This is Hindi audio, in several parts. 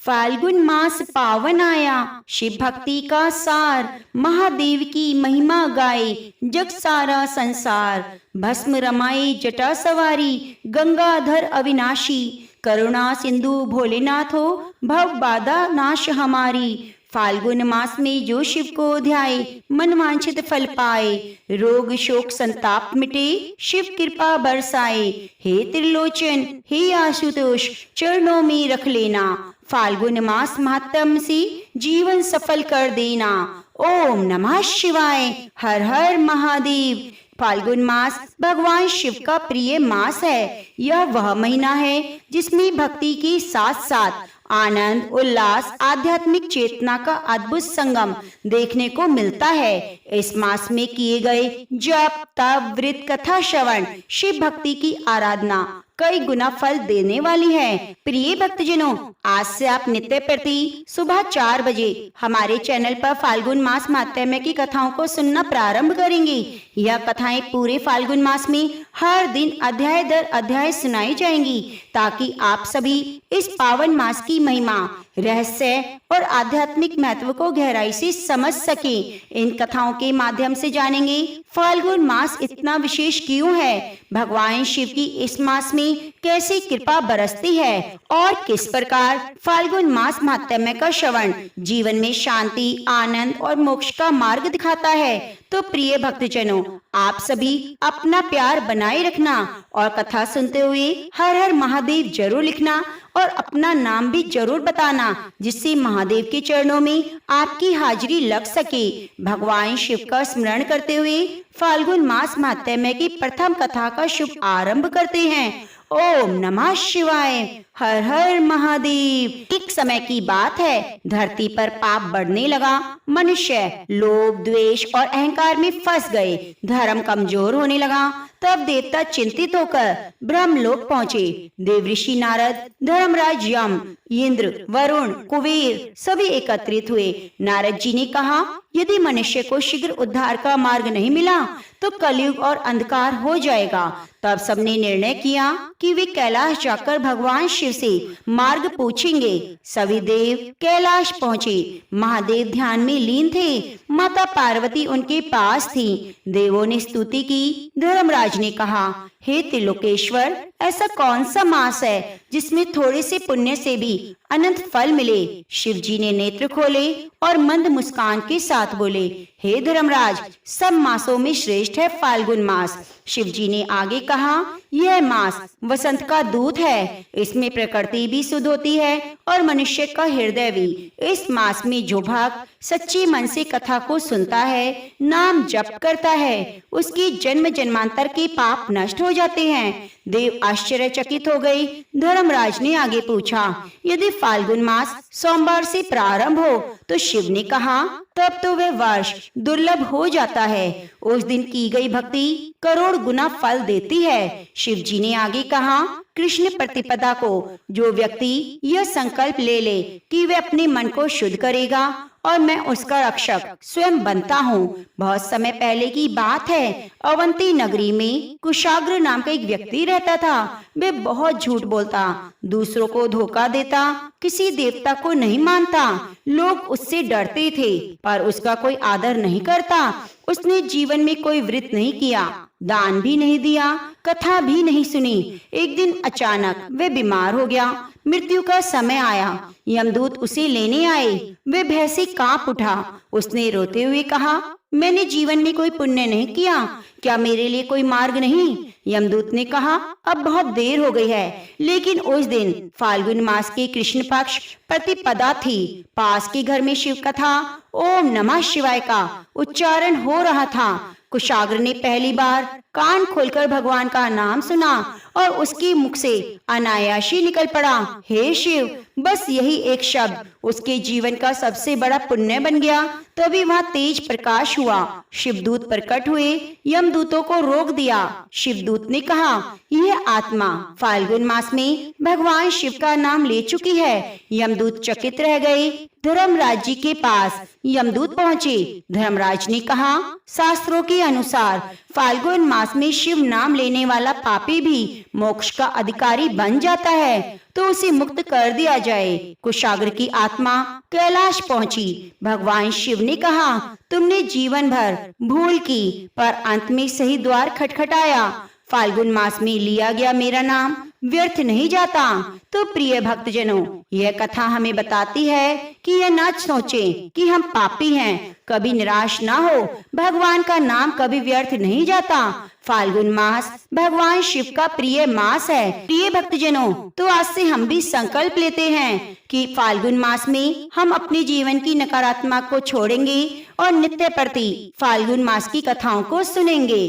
फाल्गुन मास पावन आया, शिव भक्ति का सार, महादेव की महिमा गाए जग सारा संसार। भस्म रमाए जटा सवारी, गंगाधर अविनाशी, करुणा सिंधु भोलेनाथ हो, भव बाधा नाश हमारी। फाल्गुन मास में जो शिव को ध्याए, मन वांछित फल पाए, रोग शोक संताप मिटे, शिव कृपा बरसाए। हे त्रिलोचन हे आशुतोष, चरणों में रख लेना, फाल्गुन मास महात्म से जीवन सफल कर देना। ओम नमः शिवाय, हर हर महादेव। फाल्गुन मास भगवान शिव का प्रिय मास है। यह वह महीना है जिसमें भक्ति के साथ साथ आनंद उल्लास आध्यात्मिक चेतना का अद्भुत संगम देखने को मिलता है। इस मास में किए गए जप तप व्रत कथा श्रवण शिव भक्ति की आराधना कई गुना फल देने वाली है। प्रिय भक्तजनों, आज से आप नित्य प्रति सुबह 4 बजे हमारे चैनल पर फाल्गुन मास महात्म्य की कथाओं को सुनना प्रारंभ करेंगे। यह कथाएं पूरे फाल्गुन मास में हर दिन अध्याय दर अध्याय सुनाई जाएंगी, ताकि आप सभी इस पावन मास की महिमा रहस्य और आध्यात्मिक महत्व को गहराई से समझ सके। इन कथाओं के माध्यम से जानेंगे फाल्गुन मास इतना विशेष क्यों है, भगवान शिव की इस मास में कैसे कृपा बरसती है और किस प्रकार फाल्गुन मास महात्म्य का श्रवण जीवन में शांति आनंद और मोक्ष का मार्ग दिखाता है। तो प्रिय भक्तजनों, आप सभी अपना प्यार बनाए रखना और कथा सुनते हुए हर हर महादेव जरूर लिखना और अपना नाम भी जरूर बताना, जिससे महादेव के चरणों में आपकी हाजिरी लग सके। भगवान शिव का स्मरण करते हुए फाल्गुन मास महात्म्य की प्रथम कथा का शुभ आरंभ करते हैं। ओम नमः शिवाय, हर हर महादेव। एक समय की बात है, धरती पर पाप बढ़ने लगा। मनुष्य लोभ द्वेष और अहंकार में फंस गए, धर्म कमजोर होने लगा। तब देवता चिंतित होकर ब्रह्मलोक पहुँचे। देवऋषि नारद, धर्मराज यम, इंद्र, वरुण, कुबेर सभी एकत्रित हुए। नारद जी ने कहा, यदि मनुष्य को शीघ्र उद्धार का मार्ग नहीं मिला तो कलयुग और अंधकार हो जाएगा। तब सबने निर्णय किया कि वे कैलाश जाकर भगवान शिव से मार्ग पूछेंगे। सभी देव कैलाश पहुँचे। महादेव ध्यान में लीन थे, माता पार्वती उनके पास थी। देवों ने स्तुति की। धर्मराज ने कहा, हे त्रिलोकेश्वर, ऐसा कौन सा मास है जिसमें थोड़े से पुण्य से भी अनंत फल मिले। शिव जी ने नेत्र खोले और मंद मुस्कान के साथ बोले, हे धर्मराज, सब मासों में श्रेष्ठ है फाल्गुन मास। शिव जी ने आगे कहा, यह मास वसंत का दूत है। इसमें प्रकृति भी शुद्ध होती है और मनुष्य का हृदय भी। इस मास में जो भक्त सच्चे मन से कथा को सुनता है, नाम जप करता है, उसके जन्म जन्मांतर के पाप नष्ट हो जाते हैं। देव आश्चर्यचकित हो गए। धर्मराज ने आगे पूछा, यदि फाल्गुन मास सोमवार से प्रारंभ हो तो शिव ने कहा, तब तो वह वर्ष दुर्लभ हो जाता है। उस दिन की गई भक्ति करोड़ गुना फल देती है। शिव जी ने आगे कहा, कृष्ण प्रतिपदा को जो व्यक्ति यह संकल्प ले ले कि वह अपने मन को शुद्ध करेगा और मैं उसका रक्षक स्वयं बनता हूँ। बहुत समय पहले की बात है, अवंती नगरी में कुशाग्र नाम का एक व्यक्ति रहता था। वह बहुत झूठ बोलता, दूसरों को धोखा देता, किसी देवता को नहीं मानता। लोग उससे डरते थे, पर उसका कोई आदर नहीं करता। उसने जीवन में कोई व्रत नहीं किया, दान भी नहीं दिया, कथा भी नहीं सुनी। एक दिन अचानक वह बीमार हो गया। मृत्यु का समय आया। यमदूत उसे लेने आए। वह भय से कांप उठा। उसने रोते हुए कहा, मैंने जीवन में कोई पुण्य नहीं किया, क्या मेरे लिए कोई मार्ग नहीं? यमदूत ने कहा, अब बहुत देर हो गई है। लेकिन उस दिन फाल्गुन मास के कृष्ण पक्ष प्रतिपदा थी। पास के घर में शिव कथा ओम नमः शिवाय का उच्चारण हो रहा था। कुशाग्र ने पहली बार कान खोलकर भगवान का नाम सुना और उसके मुख से अनायासी निकल पड़ा, हे शिव। बस यही एक शब्द उसके जीवन का सबसे बड़ा पुण्य बन गया। तभी वहाँ तेज प्रकाश हुआ। शिवदूत प्रकट हुए, यमदूतों को रोक दिया। शिवदूत ने कहा, यह आत्मा फाल्गुन मास में भगवान शिव का नाम ले चुकी है। यमदूत चकित रह गए। धर्मराज जी के पास यमदूत पहुँचे। धर्मराज ने कहा, शास्त्रों के अनुसार फाल्गुन मास मास में शिव नाम लेने वाला पापी भी मोक्ष का अधिकारी बन जाता है तो उसे मुक्त कर दिया जाए। कुशाग्र की आत्मा कैलाश पहुंची। भगवान शिव ने कहा, तुमने जीवन भर भूल की पर अंत में सही द्वार खटखटाया। फाल्गुन मास में लिया गया मेरा नाम व्यर्थ नहीं जाता। तो प्रिय भक्तजनों, यह कथा हमें बताती है कि यह ना सोचें कि हम पापी हैं, कभी निराश ना हो। भगवान का नाम कभी व्यर्थ नहीं जाता। फाल्गुन मास भगवान शिव का प्रिय मास है। प्रिय भक्तजनों, तो आज से हम भी संकल्प लेते हैं कि फाल्गुन मास में हम अपने जीवन की नकारात्मक को छोड़ेंगे और नित्य प्रति फाल्गुन मास की कथाओं को सुनेंगे।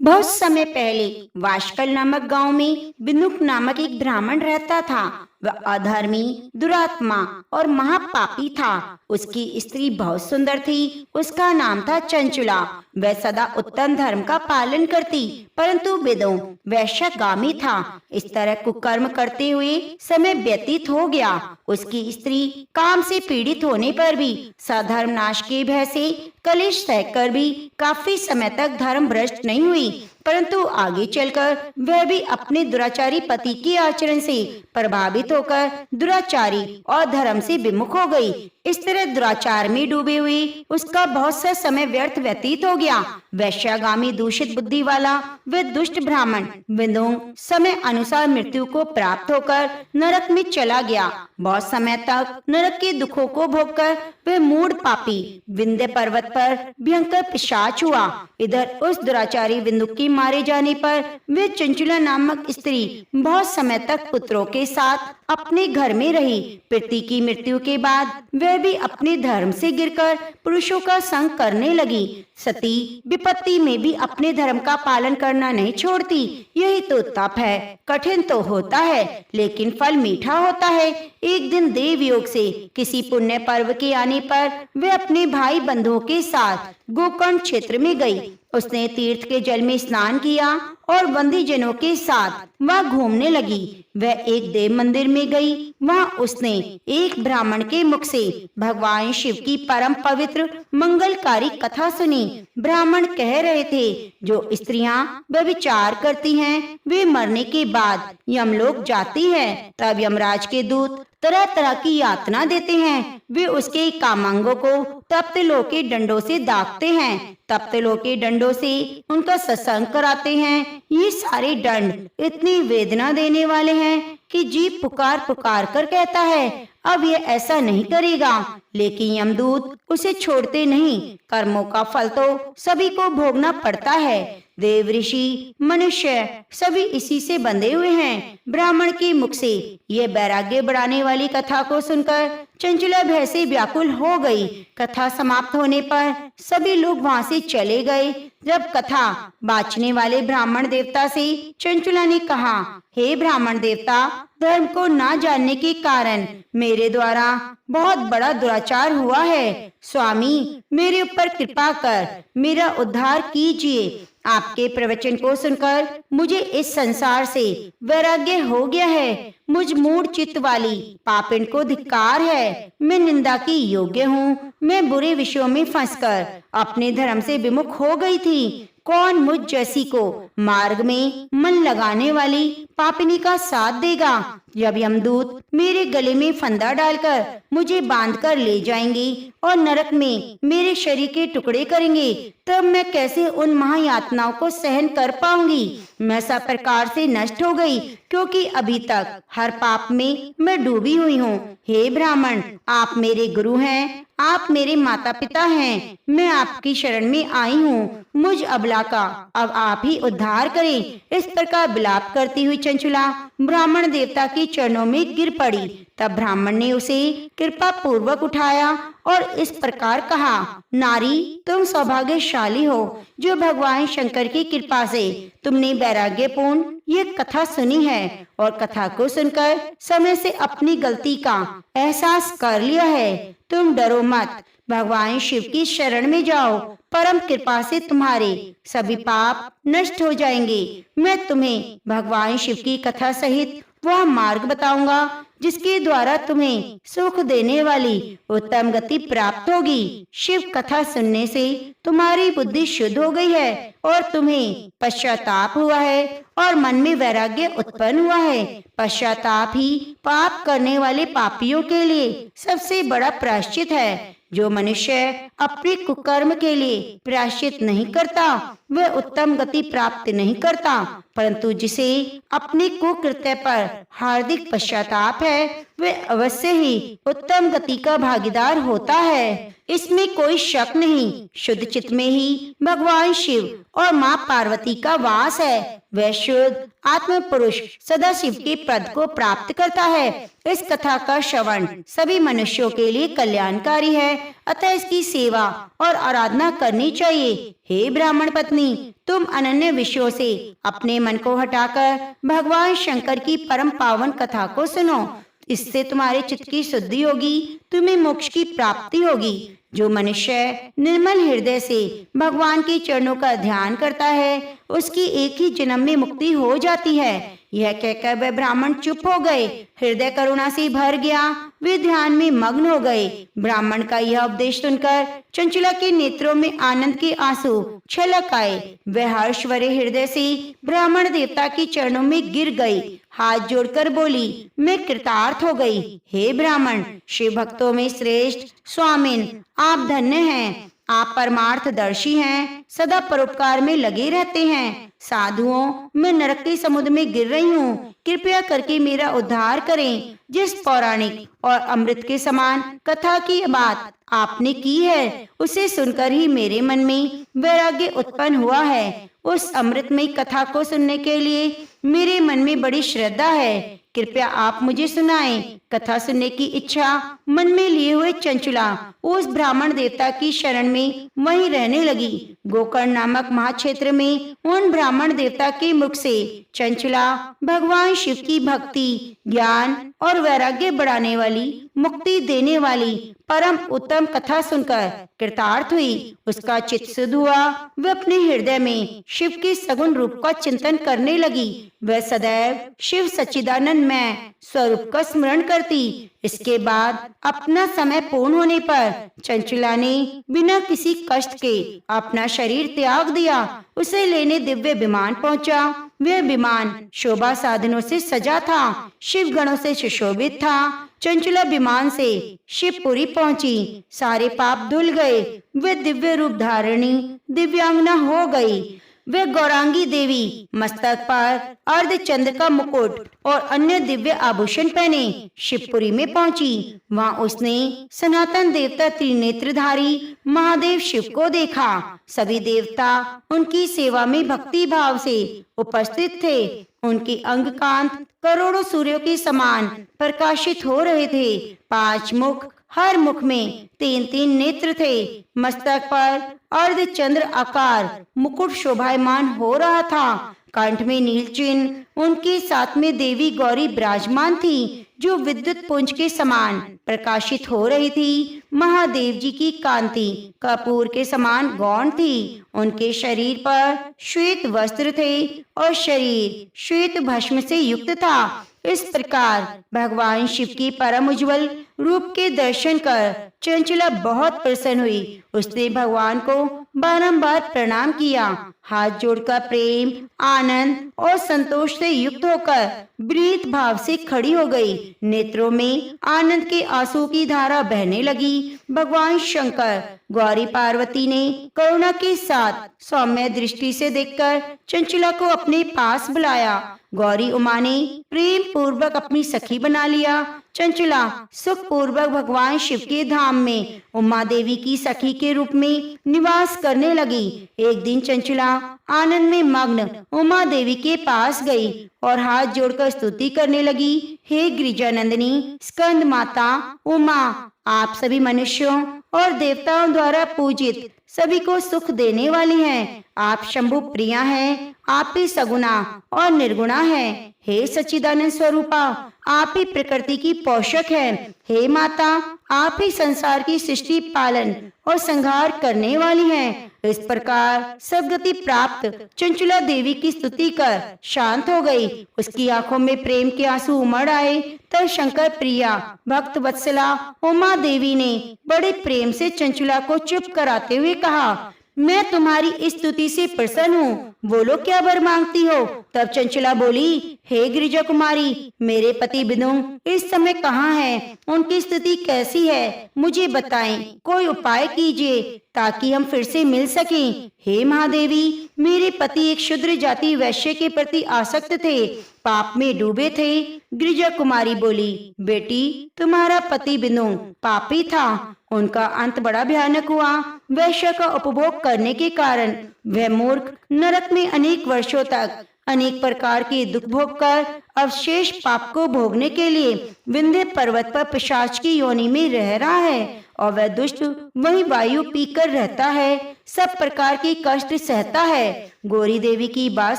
बहुत समय पहले वाशकल नामक गांव में बिनुक नामक एक ब्राह्मण रहता था। वह अधर्मी, दुरात्मा और महापापी था। उसकी स्त्री बहुत सुंदर थी। उसका नाम था चंचुला। वह सदा उत्तम धर्म का पालन करती, परंतु वेदों वैश्यगामी था। इस तरह कुकर्म करते हुए समय व्यतीत हो गया। उसकी स्त्री काम से पीड़ित होने पर भी सधर्म नाश के भय से कलेश सहकर भी काफी समय तक धर्म भ्रष्ट नहीं हुई, परंतु आगे चलकर वह भी अपने दुराचारी पति के आचरण से प्रभावित होकर दुराचारी और धर्म से विमुख हो गई। इस तरह दुराचार में डूबे हुए उसका बहुत सा समय व्यर्थ व्यतीत हो गया। वैश्यागामी दूषित बुद्धि वाला वह दुष्ट ब्राह्मण विंदों समय अनुसार मृत्यु को प्राप्त होकर नरक में चला गया। बहुत समय तक नरक के दुखों को भोगकर वह मूढ़ पापी विंध्य पर्वत पर भयंकर पिशाच हुआ। इधर उस दुराचारी विंदुक के मारे जाने पर वे चंचुला नामक स्त्री बहुत समय तक पुत्रों के साथ अपने घर में रही। पति की मृत्यु के बाद वह भी अपने धर्म से गिरकर पुरुषों का संग करने लगी। सती विपत्ति में भी अपने धर्म का पालन करना नहीं छोड़ती। यही तो तप है। कठिन तो होता है लेकिन फल मीठा होता है। एक दिन देव योग से किसी पुण्य पर्व के आने पर वह अपने भाई बंधुओं के साथ गोकर्ण क्षेत्र में गई। उसने तीर्थ के जल में स्नान किया और बंदी जनों के साथ वह घूमने लगी। वह एक देव मंदिर में गई। वहां उसने एक ब्राह्मण के मुख से भगवान शिव की परम पवित्र मंगलकारी कथा सुनी। ब्राह्मण कह रहे थे, जो स्त्रियां व्यभिचार करती हैं वे मरने के बाद यमलोक जाती हैं। तब यमराज के दूत तरह तरह की यातना देते हैं। वे उसके कामांगों को तप्त लोह के डंडों से दागते हैं। तप्त लोह के डंडों से उनका सत्संग कराते हैं। ये सारे दंड इतनी वेदना देने वाले हैं कि जीव पुकार पुकार कर कहता है, अब ये ऐसा नहीं करेगा। लेकिन यमदूत उसे छोड़ते नहीं। कर्मों का फल तो सभी को भोगना पड़ता है। देव, ऋषि, मनुष्य सभी इसी से बंधे हुए हैं। ब्राह्मण के मुख से ये वैराग्य बढ़ाने वाली कथा को सुनकर चंचुला भय से व्याकुल हो गई। कथा समाप्त होने पर सभी लोग वहां से चले गए। जब कथा बाचने वाले ब्राह्मण देवता से चंचुला ने कहा, हे ब्राह्मण देवता, धर्म को ना जानने के कारण मेरे द्वारा बहुत बड़ा दुराचार हुआ है। स्वामी, मेरे ऊपर कृपा कर मेरा उद्धार कीजिए। आपके प्रवचन को सुनकर मुझे इस संसार से वैराग्य हो गया है। मुझ मूढ़ चित्त वाली पापिन को धिक्कार है। मैं निंदा की योग्य हूँ। मैं बुरे विषयों में फंसकर अपने धर्म से विमुख हो गई थी। कौन मुझ जैसी को मार्ग में मन लगाने वाली पापिनी का साथ देगा? जब यमदूत मेरे गले में फंदा डालकर मुझे बांधकर ले जाएंगे और नरक में मेरे शरीर के टुकड़े करेंगे, तब मैं कैसे उन महायातनाओं को सहन कर पाऊंगी? मैं सब प्रकार से नष्ट हो गई, क्योंकि अभी तक हर पाप में मैं डूबी हुई हूँ। हे ब्राह्मण, आप मेरे गुरु हैं, आप मेरे माता पिता हैं। मैं आपकी शरण में आई हूँ। मुझ अबला का अब आप ही उद्धार करें। इस प्रकार विलाप करती हुई चंचुला ब्राह्मण देवता के चरणों में गिर पड़ी। तब ब्राह्मण ने उसे कृपा पूर्वक उठाया और इस प्रकार कहा, नारी, तुम सौभाग्यशाली हो जो भगवान शंकर की कृपा से तुमने वैराग्यपूर्ण ये कथा सुनी है और कथा को सुनकर समय से अपनी गलती का एहसास कर लिया है। तुम डरो मत, भगवान शिव की शरण में जाओ। परम कृपा से तुम्हारे सभी पाप नष्ट हो जाएंगे। मैं तुम्हें भगवान शिव की कथा सहित वह मार्ग बताऊंगा जिसके द्वारा तुम्हें सुख देने वाली उत्तम गति प्राप्त होगी। शिव कथा सुनने से तुम्हारी बुद्धि शुद्ध हो गई है और तुम्हें पश्चाताप हुआ है और मन में वैराग्य उत्पन्न हुआ है। पश्चाताप ही पाप करने वाले पापियों के लिए सबसे बड़ा प्रायश्चित है। जो मनुष्य अपने कुकर्म के लिए प्रायश्चित नहीं करता वह उत्तम गति प्राप्त नहीं करता, परंतु जिसे अपने कुकृत्य पर हार्दिक पश्चाताप है वह अवश्य ही उत्तम गति का भागीदार होता है। इसमें कोई शक नहीं। शुद्ध चित्त में ही भगवान शिव और माँ पार्वती का वास है। वह शुद्ध आत्म पुरुष सदा शिव के पद को प्राप्त करता है। इस कथा का श्रवण सभी मनुष्यों के लिए कल्याणकारी है, अतः इसकी सेवा और आराधना करनी चाहिए। हे ब्राह्मण पत्नी, तुम अनन्य विषयों से अपने मन को हटाकर भगवान शंकर की परम पावन कथा को सुनो। इससे तुम्हारे चित्त की शुद्धि होगी, तुम्हें मोक्ष की प्राप्ति होगी। जो मनुष्य निर्मल हृदय से भगवान के चरणों का ध्यान करता है उसकी एक ही जन्म में मुक्ति हो जाती है। यह कहकर वह ब्राह्मण चुप हो गए। हृदय करुणा से भर गया, वे ध्यान में मग्न हो गए। ब्राह्मण का यह उपदेश सुनकर चंचला के नेत्रों में आनंद के आंसू छलक आए। वह हर्ष भरे हृदय से ब्राह्मण देवता के चरणों में गिर गई, हाथ जोड़कर बोली, मैं कृतार्थ हो गई। हे ब्राह्मण, शिव भक्तों में श्रेष्ठ स्वामिन, आप धन्य हैं। आप परमार्थदर्शी हैं, सदा परोपकार में लगे रहते हैं। साधुओं, मैं नरक के समुद्र में गिर रही हूँ, कृपया करके मेरा उद्धार करें। जिस पौराणिक और अमृत के समान कथा की बात आपने की है उसे सुनकर ही मेरे मन में वैराग्य उत्पन्न हुआ है। उस अमृतमयी कथा को सुनने के लिए मेरे मन में बड़ी श्रद्धा है। कृपया आप मुझे सुनाएं। कथा सुनने की इच्छा मन में लिए हुए चंचला उस ब्राह्मण देवता की शरण में वहीं रहने लगी। गोकर्ण नामक महाक्षेत्र में उन ब्राह्मण देवता के मुख से चंचला भगवान शिव की भक्ति, ज्ञान और वैराग्य बढ़ाने वाली, मुक्ति देने वाली परम उत्तम कथा सुनकर कृतार्थ हुई। उसका चित्त शुद्ध हुआ। वह अपने हृदय में शिव के सगुण रूप का चिंतन करने लगी। वह सदैव शिव सच्चिदानंद में स्वरूप का स्मरण करती। इसके बाद अपना समय पूर्ण होने पर चंचला ने बिना किसी कष्ट के अपना शरीर त्याग दिया। उसे लेने दिव्य विमान पहुंचा। वह विमान शोभा साधनों से सजा था, शिव गणों से सुशोभित था। चंचला विमान से शिवपुरी पहुंची। सारे पाप धुल गए। वह दिव्य रूप धारणी दिव्यांगना हो गई। वह गौरांगी देवी मस्तक पर अर्धचंद्र का मुकुट और अन्य दिव्य आभूषण पहने शिवपुरी में पहुंची। वहां उसने सनातन देवता त्रिनेत्रधारी महादेव शिव को देखा। सभी देवता उनकी सेवा में भक्ति भाव से उपस्थित थे। उनके अंग कांत करोड़ों सूर्यों के समान प्रकाशित हो रहे थे। 5 मुख, हर मुख में 3-3 नेत्र थे। मस्तक पर अर्धचंद्र आकार मुकुट शोभायमान हो रहा था। कंठ में नील चिन्ह। उनके साथ में देवी गौरी विराजमान थी जो विद्युत पुंज के समान प्रकाशित हो रही थी। महादेव जी की कांति कपूर के समान गौण थी। उनके शरीर पर श्वेत वस्त्र थे और शरीर श्वेत भस्म से युक्त था। इस प्रकार भगवान शिव की परम उज्जवल रूप के दर्शन कर चंचला बहुत प्रसन्न हुई। उसने भगवान को बारंबार प्रणाम किया। हाथ जोड़कर प्रेम, आनंद और संतोष से युक्त होकर विनीत भाव से खड़ी हो गई। नेत्रों में आनंद के आंसू की धारा बहने लगी। भगवान शंकर गौरी पार्वती ने करुणा के साथ सौम्य दृष्टि से देखकर चंचला को अपने पास बुलाया। गौरी उमा ने प्रेम पूर्वक अपनी सखी बना लिया। चंचला सुख पूर्वक भगवान शिव के धाम में उमा देवी की सखी के रूप में निवास करने लगी। एक दिन चंचला आनंद में मग्न उमा देवी के पास गई और हाथ जोड़कर स्तुति करने लगी। हे गिरिजानंदिनी, स्कंद माता उमा, आप सभी मनुष्यों और देवताओं द्वारा पूजित, सभी को सुख देने वाली हैं। आप शंभु प्रिया हैं। आप ही सगुणा और निर्गुणा हैं। हे सच्चिदानंद स्वरूपा, आप ही प्रकृति की पोषक हैं। हे माता, आप ही संसार की सृष्टि, पालन और संहार करने वाली हैं। इस प्रकार सदगति प्राप्त चंचला देवी की स्तुति कर शांत हो गई। उसकी आंखों में प्रेम के आंसू उमड़ आए। तब शंकर प्रिया भक्त वत्सला उमा देवी ने बड़े प्रेम से चंचला को चुप कराते हुए कहा, मैं तुम्हारी इस स्तुति से प्रसन्न हूँ, बोलो क्या वर मांगती हो। तब चंचला बोली, हे गिरिजा कुमारी, मेरे पति बिदुंग इस समय कहाँ हैं? उनकी स्थिति कैसी है, मुझे बताएं। कोई उपाय कीजिए ताकि हम फिर से मिल सकें। हे महादेवी, मेरे पति एक शूद्र जाति वैश्य के प्रति आसक्त थे, पाप में डूबे थे। गिरिजा कुमारी बोली, बेटी, तुम्हारा पति बिदुंग पापी था, उनका अंत बड़ा भयानक हुआ। वैश्य का उपभोग करने के कारण वह मूर्ख नरक में अनेक वर्षों तक अनेक प्रकार के दुख भोग कर अवशेष पाप को भोगने के लिए विंध्य पर्वत पर पिशाच की योनि में रह रहा है। और वह दुष्ट वही वायु पीकर रहता है, सब प्रकार के कष्ट सहता है। गौरी देवी की बात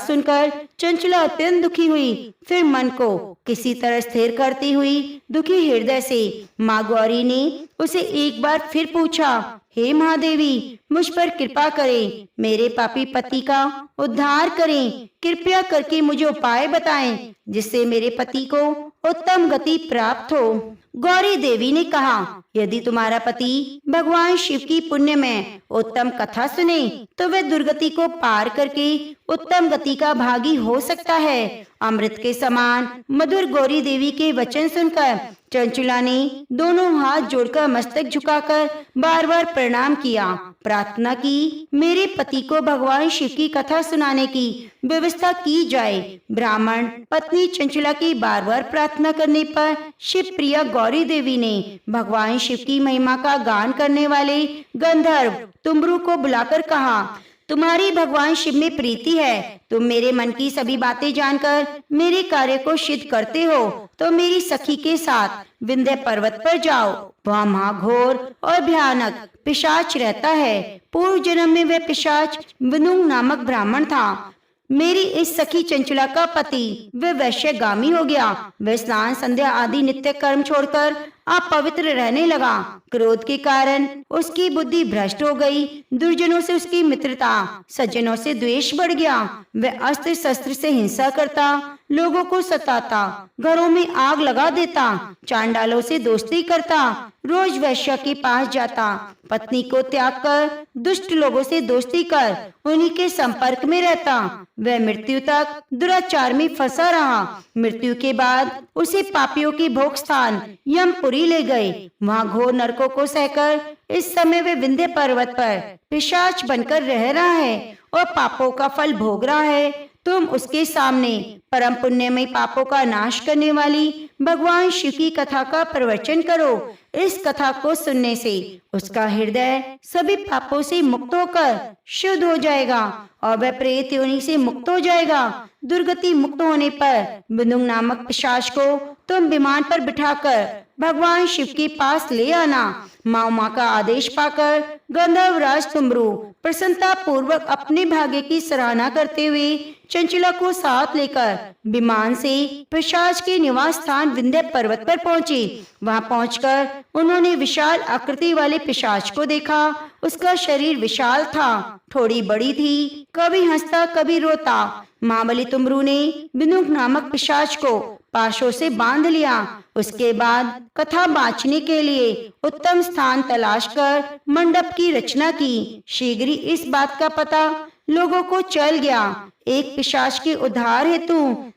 सुनकर चंचला अत्यंत दुखी हुई। फिर मन को किसी तरह स्थिर करती हुई दुखी हृदय से माँ गौरी ने उसे एक बार फिर पूछा, हे महादेवी, मुझ पर कृपा करें, मेरे पापी पति का उद्धार करें। कृपया करके मुझे उपाय बताएं जिससे मेरे पति को उत्तम गति प्राप्त हो। गौरी देवी ने कहा, यदि तुम्हारा पति भगवान शिव की पुण्य में उत्तम कथा सुने तो वह दुर्गति को पार करके उत्तम गति का भागी हो सकता है। अमृत के समान मधुर गौरी देवी के वचन सुनकर चंचला ने दोनों हाथ जोड़कर मस्तक झुकाकर बार बार प्रणाम किया, प्रार्थना की मेरे पति को भगवान शिव की कथा सुनाने की व्यवस्था की जाए। ब्राह्मण पत्नी चंचला की बार बार प्रार्थना करने पर शिव प्रिया गौरी देवी ने भगवान शिव की महिमा का गान करने वाले गंधर्व तुमरू को बुलाकर कहा, तुम्हारी भगवान शिव में प्रीति है, तुम मेरे मन की सभी बातें जानकर मेरे कार्य को सिद्ध करते हो, तो मेरी सखी के साथ विंध्य पर्वत पर जाओ। वहाँ महाघोर और भयानक पिशाच रहता है। पूर्व जन्म में वह पिशाच विनुंग नामक ब्राह्मण था। मेरी इस सखी चंचला का पति वह वैश्यगामी हो गया। वह स्नान संध्या आदि नित्य कर्म छोड़कर अपवित्र रहने लगा। क्रोध के कारण उसकी बुद्धि भ्रष्ट हो गई। दुर्जनों से उसकी मित्रता, सज्जनों से द्वेष बढ़ गया। वह अस्त्र शस्त्र से हिंसा करता, लोगों को सताता, घरों में आग लगा देता, चांडालों से दोस्ती करता, रोज वैश्य के पास जाता, पत्नी को त्याग कर दुष्ट लोगों से दोस्ती कर उन्हीं के संपर्क में रहता। वह मृत्यु तक दुराचार में फंसा रहा। मृत्यु के बाद उसे पापियों की भोग स्थान यमपुरी ले गए। वहाँ घोर नरकों को सहकर इस समय वे विंध्य पर्वत पर पिशाच बनकर रह रहा है और पापों का फल भोग रहा है। तुम उसके सामने परम पुण्य में पापों का नाश करने वाली भगवान शिव की कथा का प्रवचन करो। इस कथा को सुनने से उसका हृदय सभी पापों से मुक्त होकर शुद्ध हो जाएगा और वह प्रेत योनि से मुक्त हो जाएगा। दुर्गति मुक्त होने पर बिंदुंग नामक पिशाच को तुम विमान पर बिठाकर भगवान शिव के पास ले आना। माँ उमा का आदेश पाकर गंधर्वराज तुमरू प्रसन्नता पूर्वक अपने भाग्य की सराहना करते हुए चंचला को साथ लेकर विमान से पिशाच के निवास स्थान विंध्य पर्वत पर पहुंचे। वहां पहुंचकर उन्होंने विशाल आकृति वाले पिशाच को देखा। उसका शरीर विशाल था, थोड़ी बड़ी थी, कभी हंसता कभी रोता। महाबली तुमरू ने बिंदुक नामक पिशाच को पाशों से बांध लिया। उसके बाद कथा बाँचने के लिए उत्तम स्थान तलाश कर मंडप की रचना की। शीघ्र ही इस बात का पता लोगों को चल गया। एक पिशाच के उद्धार हेतु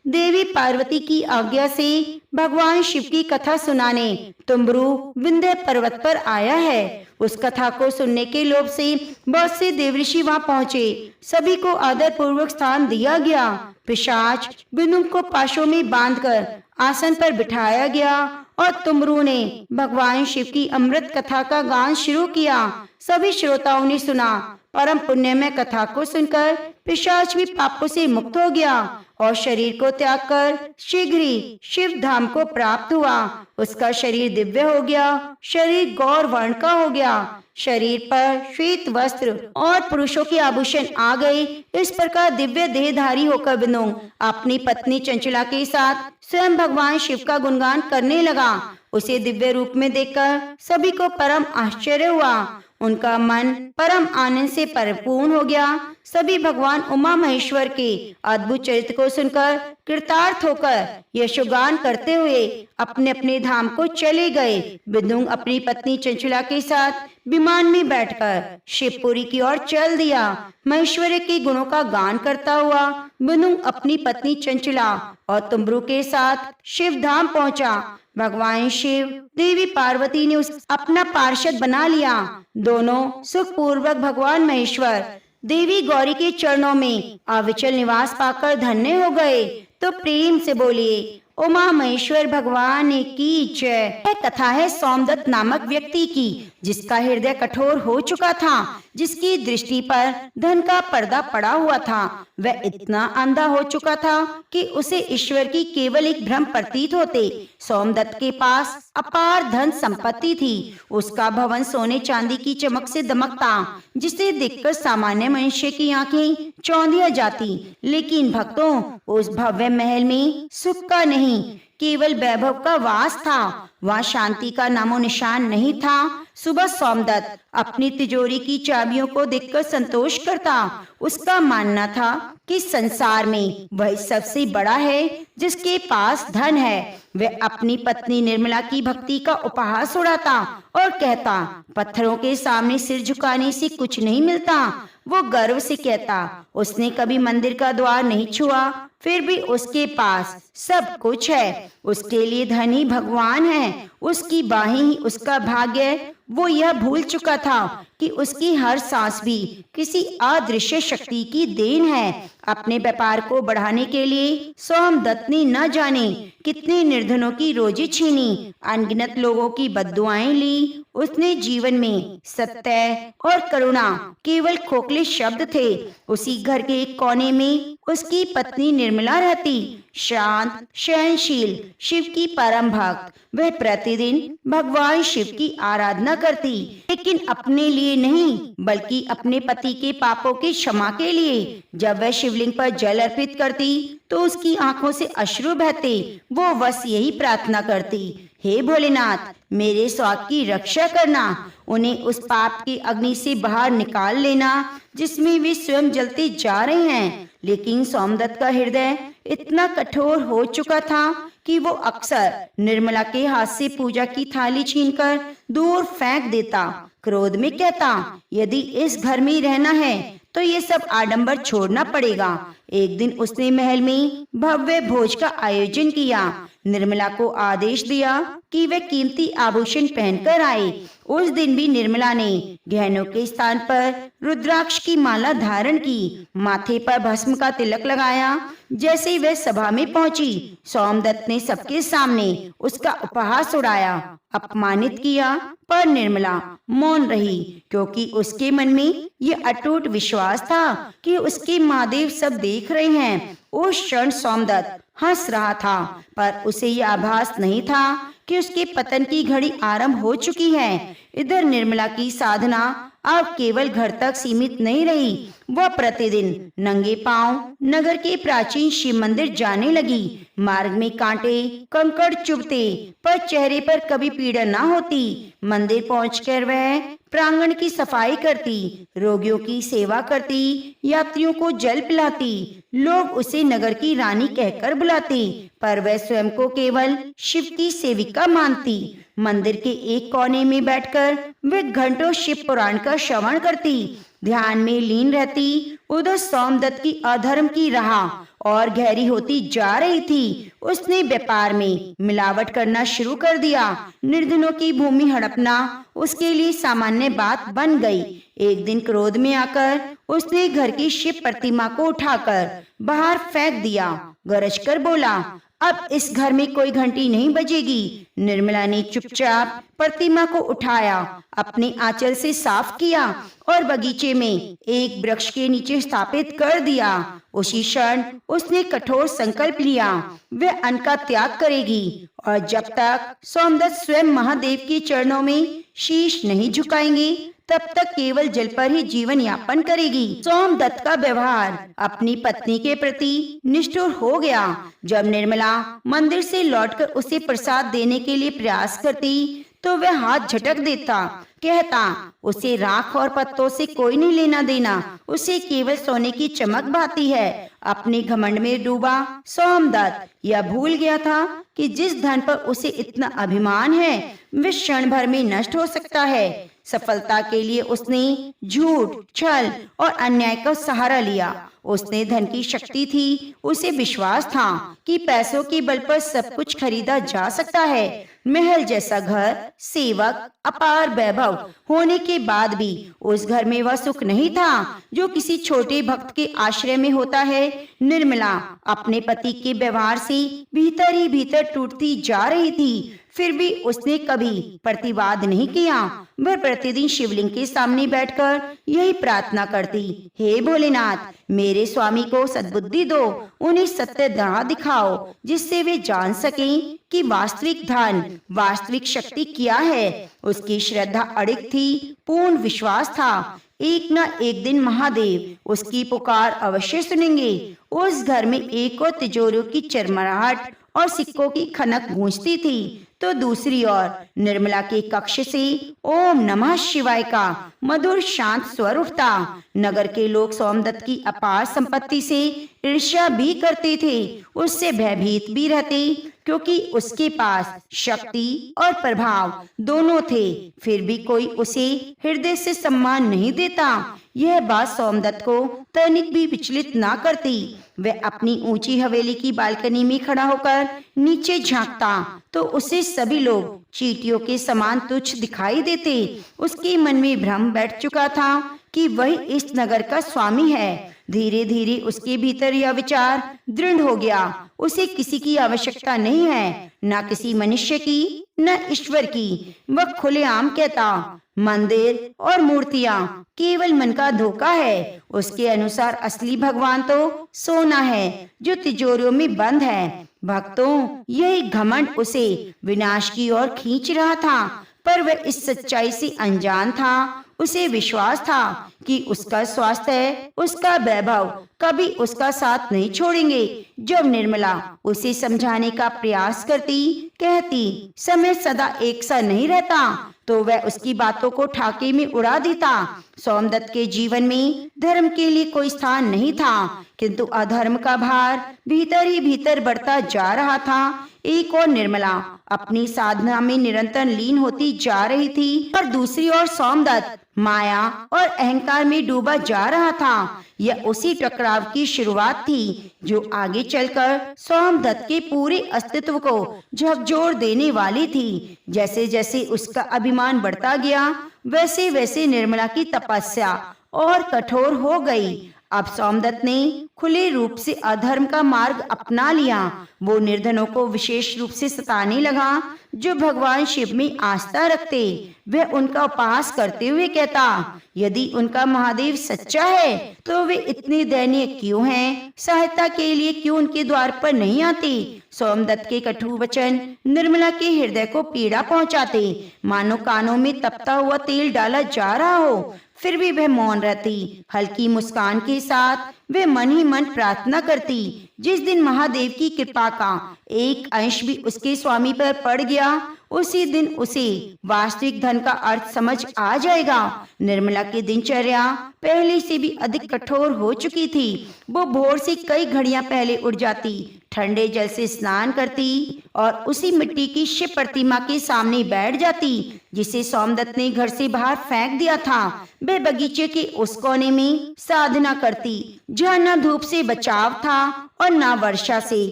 देवी पार्वती की आज्ञा से भगवान शिव की कथा सुनाने तुमरू विंध्य पर्वत पर आया है। उस कथा को सुनने के लोभ से बहुत से देवऋषि वहां पहुंचे। सभी को आदर पूर्वक स्थान दिया गया। पिशाच बिंदु को पाशों में बांधकर आसन पर बिठाया गया और तुमरू ने भगवान शिव की अमृत कथा का गान शुरू किया। सभी श्रोताओं ने सुना। परम पुण्य में कथा को सुनकर पिशाच भी पापों से मुक्त हो गया और शरीर को त्याग कर शीघ्र ही शिव धाम को प्राप्त हुआ। उसका शरीर दिव्य हो गया, शरीर गौर वर्ण का हो गया, शरीर पर श्वेत वस्त्र और पुरुषों के आभूषण आ गए। इस प्रकार दिव्य देहधारी होकर बिंदुंग अपनी पत्नी चंचला के साथ स्वयं भगवान शिव का गुणगान करने लगा। उसे दिव्य रूप में देखकर सभी को परम आश्चर्य हुआ। उनका मन परम आनंद से परिपूर्ण हो गया। सभी भगवान उमा महेश्वर के अद्भुत चरित्र को सुनकर कृतार्थ होकर यशोगान करते हुए अपने अपने धाम को चले गए। बिंदुंग अपनी पत्नी चंचला के साथ विमान में बैठकर शिवपुरी की ओर चल दिया। महेश्वर के गुणों का गान करता हुआ बिंदुंग अपनी पत्नी चंचला और तुमरू के साथ शिव धाम पहुंचा। भगवान शिव देवी पार्वती ने उस अपना पार्षद बना लिया। दोनों सुखपूर्वक भगवान महेश्वर देवी गौरी के चरणों में अविचल निवास पाकर धन्य हो गए। तो प्रेम से बोलिए उमा महेश्वर भगवान की जय। यह कथा है सोमदत्त नामक व्यक्ति की, जिसका हृदय कठोर हो चुका था, जिसकी दृष्टि पर धन का पर्दा पड़ा हुआ था। वह इतना अंधा हो चुका था कि उसे ईश्वर की केवल एक भ्रम प्रतीत होते। सोमदत्त के पास अपार धन संपत्ति थी। उसका भवन सोने चांदी की चमक से दमकता, जिसे देखकर सामान्य मनुष्य की आंखें चौंधिया जाती। लेकिन भक्तों, उस भव्य महल में सुख का नहीं, केवल वैभव का वास था। वहाँ शांति का नामो निशान नहीं था। सुबह सोमदत्त अपनी तिजोरी की चाबियों को देखकर संतोष करता। उसका मानना था कि संसार में वह सबसे बड़ा है जिसके पास धन है। वह अपनी पत्नी निर्मला की भक्ति का उपहास उड़ाता और कहता, पत्थरों के सामने सिर झुकाने से कुछ नहीं मिलता। वो गर्व से कहता, उसने कभी मंदिर का द्वार नहीं छुआ, फिर भी उसके पास सब कुछ है। उसके लिए धन ही भगवान है, उसकी बाहें ही उसका भाग्य है। वो यह भूल चुका था कि उसकी हर सांस भी किसी अदृश्य शक्ति की देन है। अपने व्यापार को बढ़ाने के लिए सोमदत्त ने न जाने कितने निर्धनों की रोजी छीनी, अनगिनत लोगों की बद्दुआएं ली। उसने जीवन में सत्य और करुणा केवल खोखले शब्द थे। उसी घर के एक कोने में उसकी पत्नी निर्मला रहती, शांत, सहनशील, शिव की परम भक्त। वह प्रतिदिन भगवान शिव की आराधना करती, लेकिन अपने लिए नहीं, बल्कि अपने पति के पापों की क्षमा के लिए। जब वह शिवलिंग पर जल अर्पित करती तो उसकी आंखों से अश्रु बहते। वो बस यही प्रार्थना करती, हे भोलेनाथ, मेरे स्वाद की रक्षा करना, उन्हें उस पाप की अग्नि से बाहर निकाल लेना जिसमें वे स्वयं जलते जा रहे हैं। लेकिन सोमदत्त का हृदय इतना कठोर हो चुका था कि वो अक्सर निर्मला के हाथ से पूजा की थाली छीनकर दूर फेंक देता। क्रोध में कहता, यदि इस घर में रहना है तो ये सब आडंबर छोड़ना पड़ेगा। एक दिन उसने महल में भव्य भोज का आयोजन किया। निर्मला को आदेश दिया कि वे कीमती आभूषण पहनकर आए। उस दिन भी निर्मला ने गहनों के स्थान पर रुद्राक्ष की माला धारण की, माथे पर भस्म का तिलक लगाया। जैसे ही वह सभा में पहुंची, सोमदत्त ने सबके सामने उसका उपहास उड़ाया, अपमानित किया, पर निर्मला मौन रही, क्योंकि उसके मन में यह अटूट विश्वास था कि उसके महादेव सब देख रहे हैं। उस क्षण सोमदत्त हंस रहा था, पर उसे यह आभास नहीं था कि उसके पतन की घड़ी आरंभ हो चुकी है। इधर निर्मला की साधना अब केवल घर तक सीमित नहीं रही। वह प्रतिदिन नंगे पांव नगर के प्राचीन शिव मंदिर जाने लगी। मार्ग में कांटे कंकड़ चुभते, पर चेहरे पर कभी पीड़ा न होती। मंदिर पहुंचकर वह प्रांगण की सफाई करती, रोगियों की सेवा करती, यात्रियों को जल पिलाती। लोग उसे नगर की रानी कहकर बुलाते, पर वह स्वयं को केवल शिव की सेविका मानती। मंदिर के एक कोने में बैठकर वे घंटों शिव पुराण का श्रवण करती, ध्यान में लीन रहती। उधर सोमदत्त की अधर्म की राह और गहरी होती जा रही थी। उसने व्यापार में मिलावट करना शुरू कर दिया। निर्धनों की भूमि हड़पना उसके लिए सामान्य बात बन गई। एक दिन क्रोध में आकर उसने घर की शिव प्रतिमा को उठाकर बाहर फेंक दिया। गरज कर बोला, अब इस घर में कोई घंटी नहीं बजेगी। निर्मला ने चुपचाप प्रतिमा को उठाया, अपने आंचल से साफ किया और बगीचे में एक वृक्ष के नीचे स्थापित कर दिया। उसी क्षण उसने कठोर संकल्प लिया, वह अन्न का त्याग करेगी और जब तक सोमदत्त स्वयं महादेव के चरणों में शीश नहीं झुकाएंगे तब तक केवल जल पर ही जीवन यापन करेगी। सोमदत्त का व्यवहार अपनी पत्नी के प्रति निष्ठुर हो गया। जब निर्मला मंदिर से लौटकर उसे प्रसाद देने के लिए प्रयास करती तो वह हाथ झटक देता, कहता उसे राख और पत्तों से कोई नहीं लेना देना, उसे केवल सोने की चमक भाती है। अपने घमंड में डूबा सोमदत्त यह भूल गया था कि जिस धन पर उसे इतना अभिमान है वह क्षण भर में नष्ट हो सकता है। सफलता के लिए उसने झूठ, छल और अन्याय का सहारा लिया। उसने धन की शक्ति थी, उसे विश्वास था कि पैसों के बल पर सब कुछ खरीदा जा सकता है। महल जैसा घर, सेवक, अपार वैभव होने के बाद भी उस घर में वह सुख नहीं था जो किसी छोटे भक्त के आश्रय में होता है। निर्मला अपने पति के व्यवहार से भीतर ही भीतर टूटती जा रही थी, फिर भी उसने कभी प्रतिवाद नहीं किया। वह प्रतिदिन शिवलिंग के सामने बैठकर यही प्रार्थना करती, हे भोलेनाथ, मेरे स्वामी को सद्बुद्धि दो, उन्हें सत्य राह दिखाओ जिससे वे जान सकें कि वास्तविक धन, वास्तविक शक्ति क्या है। उसकी श्रद्धा अड़िग थी, पूर्ण विश्वास था एक न एक दिन महादेव उसकी पुकार अवश्य सुनेंगे। उस घर में एक और तिजोरियों की चरमराहट और सिक्कों की खनक गूंजती थी, तो दूसरी ओर निर्मला के कक्ष से ओम नमः शिवाय का मधुर शांत स्वर उठता। नगर के लोग सोमदत्त की अपार संपत्ति से ईर्ष्या भी करते थे, उससे भयभीत भी रहते, क्योंकि उसके पास शक्ति और प्रभाव दोनों थे। फिर भी कोई उसे हृदय से सम्मान नहीं देता। यह बात सोमदत्त को तनिक भी विचलित ना करती। वह अपनी ऊंची हवेली की बालकनी में खड़ा होकर नीचे झांकता तो उसे सभी लोग चींटियों के समान तुच्छ दिखाई देते। उसके मन में भ्रम बैठ चुका था कि वही इस नगर का स्वामी है। धीरे धीरे उसके भीतर यह विचार दृढ़ हो गया, उसे किसी की आवश्यकता नहीं है, न किसी मनुष्य की न ईश्वर की। वह खुलेआम कहता, मंदिर और मूर्तियां केवल मन का धोखा है। उसके अनुसार असली भगवान तो सोना है जो तिजोरियों में बंद है। भक्तों, यही घमंड उसे विनाश की ओर खींच रहा था, पर वह इस सच्चाई से अनजान था। उसे विश्वास था कि उसका स्वास्थ्य, उसका वैभव कभी उसका साथ नहीं छोड़ेंगे। जब निर्मला उसे समझाने का प्रयास करती, कहती समय सदा एक सा नहीं रहता, तो वह उसकी बातों को ठाके में उड़ा देता। सोमदत्त के जीवन में धर्म के लिए कोई स्थान नहीं था, किंतु अधर्म का भार भीतर ही भीतर बढ़ता जा रहा था। एक और निर्मला अपनी साधना में निरंतर लीन होती जा रही थी और दूसरी ओर सोमदत्त माया और अहंकार में डूबा जा रहा था। यह उसी टकराव की शुरुआत थी जो आगे चलकर सोमदत्त के पूरे अस्तित्व को झकझोर देने वाली थी। जैसे जैसे उसका अभिमान बढ़ता गया, वैसे वैसे निर्मला की तपस्या और कठोर हो गई। अब सोमदत्त ने खुले रूप से अधर्म का मार्ग अपना लिया। वो निर्धनों को विशेष रूप से सताने लगा जो भगवान शिव में आस्था रखते। वह उनका उपहास करते हुए कहता, यदि उनका महादेव सच्चा है तो वे इतने दयनीय क्यों हैं? सहायता के लिए क्यों उनके द्वार पर नहीं आते? सोमदत्त के कटु वचन निर्मला के हृदय को पीड़ा पहुंचाते, मानो कानों में तपता हुआ तेल डाला जा रहा हो। फिर भी वह मौन रहती। हल्की मुस्कान के साथ वे मन ही मन प्रार्थना करती, जिस दिन महादेव की कृपा का एक अंश भी उसके स्वामी पर पड़ गया, उसी दिन उसे वास्तविक धन का अर्थ समझ आ जाएगा। निर्मला की दिनचर्या पहले से भी अधिक कठोर हो चुकी थी। वो भोर से कई घड़ियां पहले उठ जाती, ठंडे जल से स्नान करती और उसी मिट्टी की शिव प्रतिमा के सामने बैठ जाती जिसे सोमदत्त ने घर से बाहर फेंक दिया था। वह बगीचे के उस कोने में साधना करती जहाँ न धूप से बचाव था और न वर्षा से।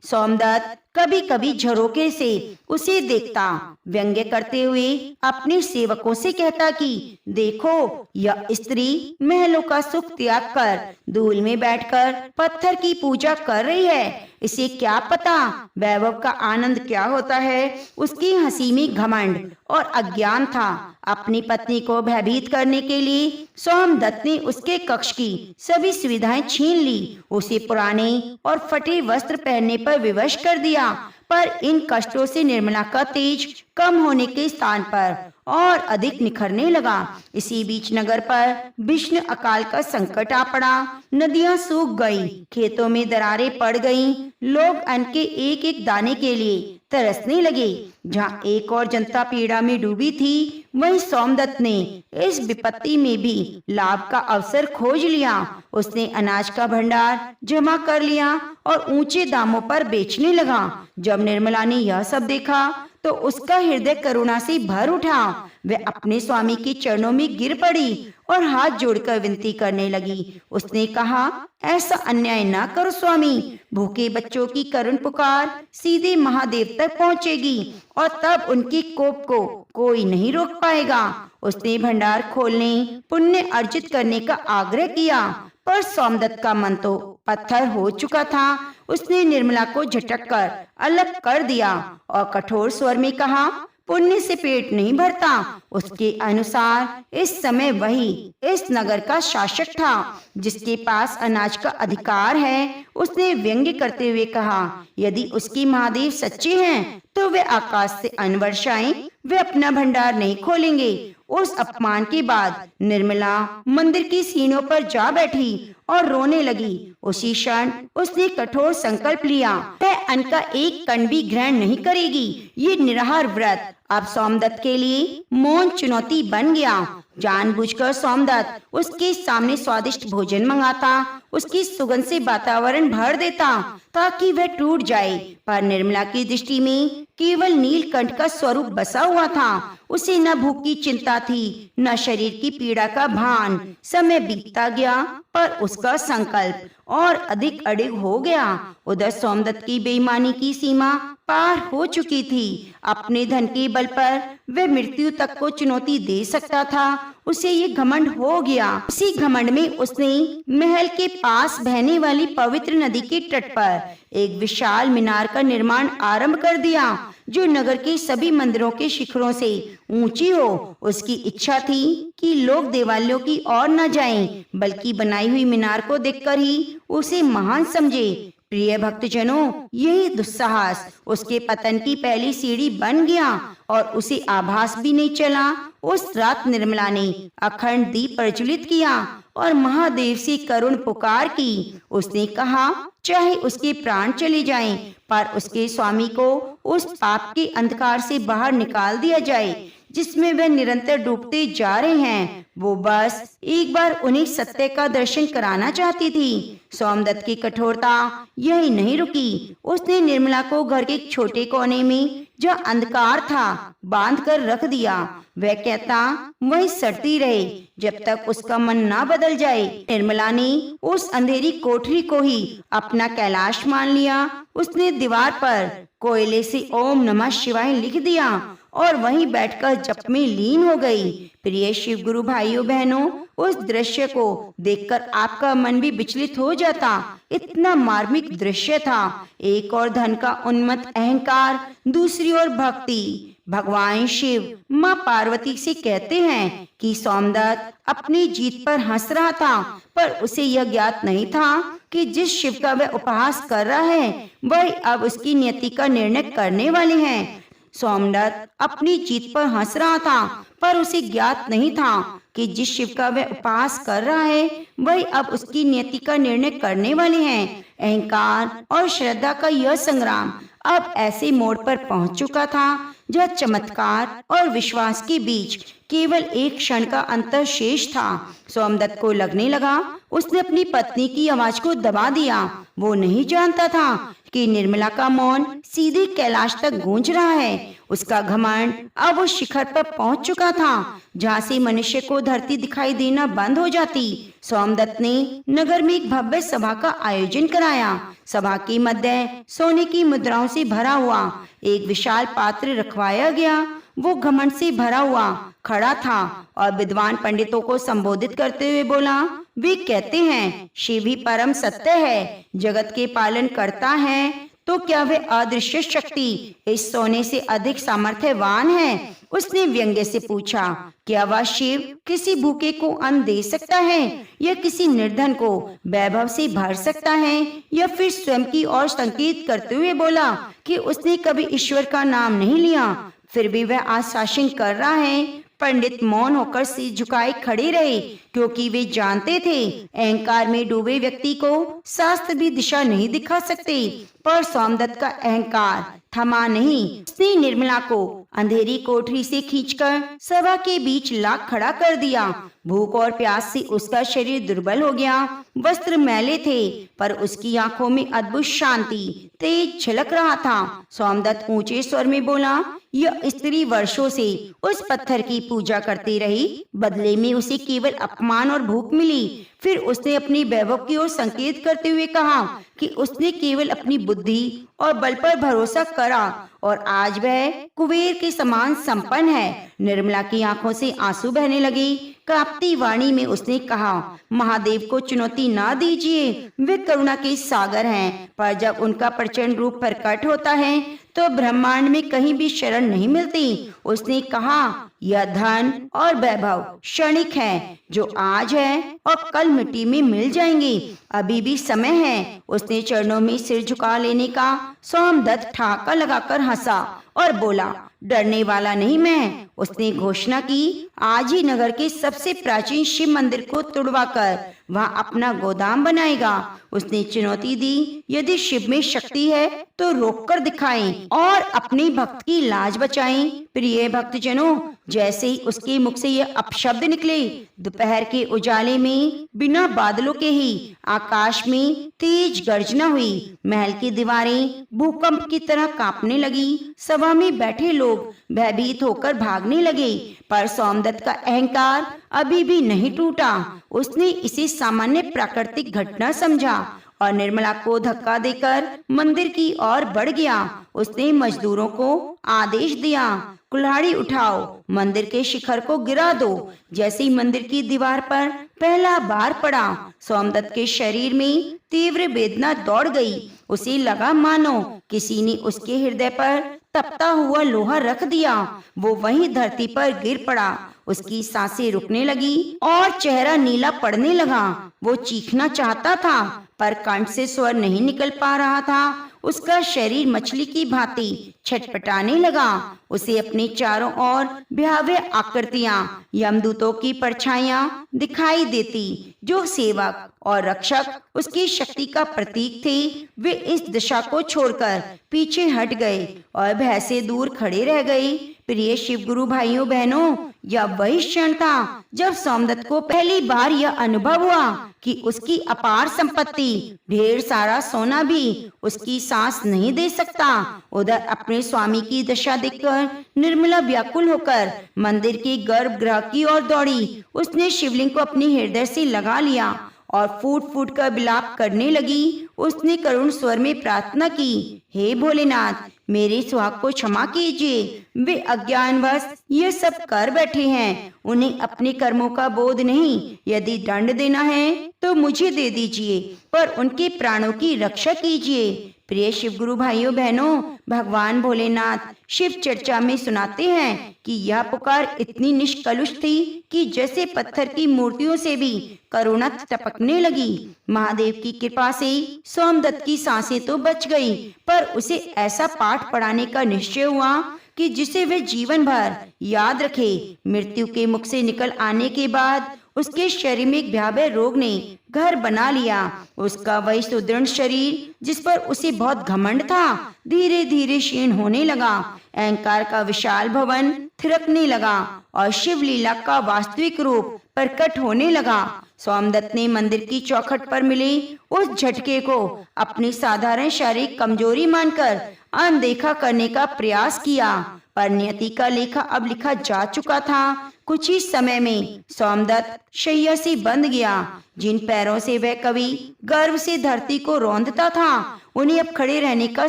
सोमदत्त कभी कभी झरोके से उसे देखता, व्यंग्य करते हुए अपने सेवकों से कहता कि देखो, यह स्त्री महलों का सुख त्याग कर धूल में बैठकर पत्थर की पूजा कर रही है। इसे क्या पता वैभव का आनंद क्या होता है। उसकी हंसी में घमंड और अज्ञान था। अपनी पत्नी को भयभीत करने के लिए सोमदत्त ने उसके कक्ष की सभी सुविधाएं छीन ली। उसे पुराने और फटे वस्त्र पहनने पर विवश कर दिया। पर इन कष्टों से निर्मला का तेज कम होने के स्थान पर और अधिक निखरने लगा। इसी बीच नगर पर भीषण अकाल का संकट आ पड़ा। नदियां सूख गईं, खेतों में दरारें पड़ गईं, लोग अन्न के एक एक दाने के लिए तरसने लगे। जहाँ एक और जनता पीड़ा में डूबी थी, वहीं सोमदत्त ने इस विपत्ति में भी लाभ का अवसर खोज लिया। उसने अनाज का भंडार जमा कर लिया और ऊंचे दामों पर बेचने लगा। जब निर्मला ने यह सब देखा तो उसका हृदय करुणा से भर उठा। वह अपने स्वामी के चरणों में गिर पड़ी और हाथ जोड़कर विनती करने लगी। उसने कहा, ऐसा अन्याय न करो स्वामी। भूखे बच्चों की करुण पुकार सीधे महादेव तक पहुंचेगी और तब उनकी कोप को कोई नहीं रोक पाएगा। उसने भंडार खोलने, पुण्य अर्जित करने का आग्रह किया, पर सोमदत्त का मन तो पत्थर हो चुका था। उसने निर्मला को झटक कर अलग कर दिया और कठोर स्वर में कहा, पुण्य से पेट नहीं भरता। उसके अनुसार इस समय वही इस नगर का शासक था जिसके पास अनाज का अधिकार है। उसने व्यंग्य करते हुए कहा, यदि उसकी महादेव सच्चे हैं तो वे आकाश से अन्न बरसाएं, वे अपना भंडार नहीं खोलेंगे। उस अपमान के बाद निर्मला मंदिर की सीढ़ियों पर जा बैठी और रोने लगी। उसी क्षण उसने कठोर संकल्प लिया, वह अन्न का एक कण भी ग्रहण नहीं करेगी। ये निराहार व्रत अब सोमदत्त के लिए मौन चुनौती बन गया। जानबूझकर सोमदत्त उसके सामने स्वादिष्ट भोजन मंगाता, उसकी सुगंध से वातावरण भर देता ताकि वह टूट जाए। पर निर्मला की दृष्टि में केवल नीलकंठ का स्वरूप बसा हुआ था। उसे न भूख की चिंता थी, न शरीर की पीड़ा का भान। समय बीतता गया पर उसका संकल्प और अधिक अड़िग हो गया। उधर सोमदत्त की बेईमानी की सीमा पार हो चुकी थी। अपने धन के बल पर वह मृत्यु तक को चुनौती दे सकता था। उसे ये घमंड हो गया। उसी घमंड में उसने महल के पास बहने वाली पवित्र नदी के तट पर एक विशाल मीनार का निर्माण आरंभ कर दिया जो नगर के सभी मंदिरों के शिखरों से ऊंची हो। उसकी इच्छा थी कि लोग देवालयों की ओर न जाएं, बल्कि बनाई हुई मीनार को देखकर ही उसे महान समझे। प्रिय भक्तजनों, यही दुस्साहस उसके पतन की पहली सीढ़ी बन गया और उसे आभास भी नहीं चला। उस रात निर्मला ने अखंड दीप प्रज्वलित किया और महादेव से करुण पुकार की। उसने कहा, चाहे उसके प्राण चले जाएं, पर उसके स्वामी को उस पाप के अंधकार से बाहर निकाल दिया जाए जिसमें वे निरंतर डूबते जा रहे हैं। वो बस एक बार उन्हें सत्य का दर्शन कराना चाहती थी। सोमदत्त की कठोरता यही नहीं रुकी। उसने निर्मला को घर के एक छोटे कोने में जहाँ अंधकार था बांध कर रख दिया। वह कहता वही सड़ती रहे जब तक उसका मन ना बदल जाए। निर्मला ने उस अंधेरी कोठरी को ही अपना कैलाश मान लिया। उसने दीवार पर कोयले से ओम नमः शिवाय लिख दिया और वहीं बैठकर जप में लीन हो गई। प्रिय शिव गुरु भाइयों बहनों, उस दृश्य को देखकर आपका मन भी विचलित हो जाता। इतना मार्मिक दृश्य था। एक और धन का उन्मत्त अहंकार, दूसरी ओर भक्ति। भगवान शिव माँ पार्वती से कहते हैं कि सोमदत्त अपनी जीत पर हंस रहा था, पर उसे यह ज्ञात नहीं था कि जिस शिव का वह उपहास कर रहा है वह अब उसकी नियति का निर्णय करने वाले हैं। सोमदत्त अपनी जीत पर हंस रहा था, पर उसे ज्ञात नहीं था कि जिस शिव का वह उपहास कर रहा है वही अब उसकी नियति का निर्णय करने वाले हैं। अहंकार और श्रद्धा का यह संग्राम अब ऐसे मोड़ पर पहुंच चुका था जहाँ चमत्कार और विश्वास के बीच केवल एक क्षण का अंतर शेष था। सोमदत्त को लगने लगा उसने अपनी पत्नी की आवाज को दबा दिया। वो नहीं जानता था कि निर्मला का मौन सीधे कैलाश तक गूंज रहा है। उसका घमंड अब उस शिखर पर पहुंच चुका था जहाँ से मनुष्य को धरती दिखाई देना बंद हो जाती। सोमदत्त ने नगर में एक भव्य सभा का आयोजन कराया। सभा के मध्य सोने की मुद्राओं से भरा हुआ एक विशाल पात्र रखवाया गया। वो घमंड से भरा हुआ खड़ा था और विद्वान पंडितों को संबोधित करते हुए बोला, वे कहते हैं शिव ही परम सत्य है, जगत के पालन करता है, तो क्या वह अदृश्य शक्ति इस सोने से अधिक सामर्थ्यवान है? उसने व्यंग्य से पूछा, क्या वह शिव किसी भूखे को अन्न दे सकता है या किसी निर्धन को वैभव से भर सकता है? या फिर स्वयं की ओर संकेत करते हुए बोला कि उसने कभी ईश्वर का नाम नहीं लिया, फिर भी वह आश्वासन कर रहा है। पंडित मौन होकर सिर झुकाए खड़े रहे, क्योंकि वे जानते थे अहंकार में डूबे व्यक्ति को शास्त्र भी दिशा नहीं दिखा सकते। पर सोमदत्त का अहंकार थमा नहीं। उसने निर्मला को अंधेरी कोठरी से खींचकर सभा के बीच ला खड़ा कर दिया। भूख और प्यास से उसका शरीर दुर्बल हो गया। वस्त्र मैले थे, पर उसकी आंखों में अद्भुत शांति तेज झलक रहा था। सोमदत्त ऊंचे स्वर में बोला, यह स्त्री वर्षों से उस पत्थर की पूजा करती रही, बदले में उसे केवल अपमान और भूख मिली। फिर उसने अपनी वैभव की ओर संकेत करते हुए कहा कि उसने केवल अपनी बुद्धि और बल पर भरोसा करा और आज वह कुबेर के समान संपन्न है। निर्मला की आंखों से आंसू बहने लगे। कांपती वाणी में उसने कहा, महादेव को चुनौती ना दीजिए, वे करुणा के सागर हैं, पर जब उनका प्रचंड रूप प्रकट होता है तो ब्रह्मांड में कहीं भी शरण नहीं मिलती। उसने कहा, यह धन और वैभव क्षणिक है, जो आज है और कल मिट्टी में मिल जाएंगे। अभी भी समय है। उसने चरणों में सिर झुका लेने का। सोमदत्त ठहाका लगाकर हंसा और बोला, डरने वाला नहीं मैं। उसने घोषणा की, आज ही नगर के सबसे प्राचीन शिव मंदिर को तुड़वाकर वह अपना गोदाम बनाएगा। उसने चुनौती दी, यदि शिव में शक्ति है तो रोककर दिखाएं और अपने भक्त की लाज बचाएं। प्रिय भक्तजनों, जैसे ही उसके मुख से यह अपशब्द निकले, दोपहर के उजाले में बिना बादलों के ही आकाश में तेज गर्जना हुई। महल की दीवारें भूकंप की तरह कांपने लगी। सभा में बैठे लोग भयभीत होकर भागने लगे, पर सोमदत्त का अहंकार अभी भी नहीं टूटा। उसने इसे सामान्य प्राकृतिक घटना समझा और निर्मला को धक्का देकर मंदिर की ओर बढ़ गया। उसने मजदूरों को आदेश दिया, कुल्हाड़ी उठाओ, मंदिर के शिखर को गिरा दो। जैसे ही मंदिर की दीवार पर पहला बार पड़ा, सोमदत्त के शरीर में तीव्र वेदना दौड़ गई। उसे लगा मानो किसी ने उसके हृदय पर तपता हुआ लोहा रख दिया। वो वहीं धरती पर गिर पड़ा। उसकी सांसें रुकने लगी और चेहरा नीला पड़ने लगा। वो चीखना चाहता था, पर कंठ से स्वर नहीं निकल पा रहा था। उसका शरीर मछली की भांति छटपटाने लगा। उसे अपने चारों ओर भयावह आकृतियां, यमदूतों की परछाइयां दिखाई देती, जो सेवक और रक्षक उसकी शक्ति का प्रतीक थे। वे इस दिशा को छोड़कर पीछे हट गए और भय से दूर खड़े रह गए। प्रिय शिव गुरु भाइयों बहनों, यह वही क्षण था जब सोमदत्त को पहली बार यह अनुभव हुआ कि उसकी अपार संपत्ति, ढेर सारा सोना भी उसकी सांस नहीं दे सकता। उधर अपने स्वामी की दशा देखकर निर्मला व्याकुल होकर मंदिर के गर्भगृह की ओर दौड़ी। उसने शिवलिंग को अपने हृदय से लगा लिया और फूट फूट कर विलाप करने लगी। उसने करुण स्वर में प्रार्थना की, हे भोलेनाथ, मेरे सुहाग को क्षमा कीजिए। वे अज्ञानवश ये सब कर बैठे हैं। उन्हें अपने कर्मों का बोध नहीं। यदि दंड देना है तो मुझे दे दीजिए, पर उनके प्राणों की रक्षा कीजिए। प्रिय शिव गुरु भाइयों बहनों, भगवान भोलेनाथ शिव चर्चा में सुनाते हैं कि यह पुकार इतनी निष्कलुष थी कि जैसे पत्थर की मूर्तियों से भी करुणा टपकने लगी। महादेव की कृपा से सोमदत्त की सांसें तो बच गई, पर उसे ऐसा पाठ पढ़ाने का निश्चय हुआ कि जिसे वे जीवन भर याद रखे। मृत्यु के मुख से निकल आने के बाद उसके शरीर में एक भयावह रोग ने घर बना लिया। उसका वही सुदृढ़ शरीर, जिस पर उसे बहुत घमंड था, धीरे धीरे क्षीण होने लगा। अहंकार का विशाल भवन थिरकने लगा और शिव लीला का वास्तविक रूप प्रकट होने लगा। सोमदत्त ने मंदिर की चौखट पर मिले उस झटके को अपनी साधारण शारीरिक कमजोरी मानकर अनदेखा करने का प्रयास किया, पर नियति का लेखा अब लिखा जा चुका था। कुछ ही समय में सोमदत्त शैया से बंध गया। जिन पैरों से वह कभी गर्व से धरती को रौंदता था, उन्हें अब खड़े रहने का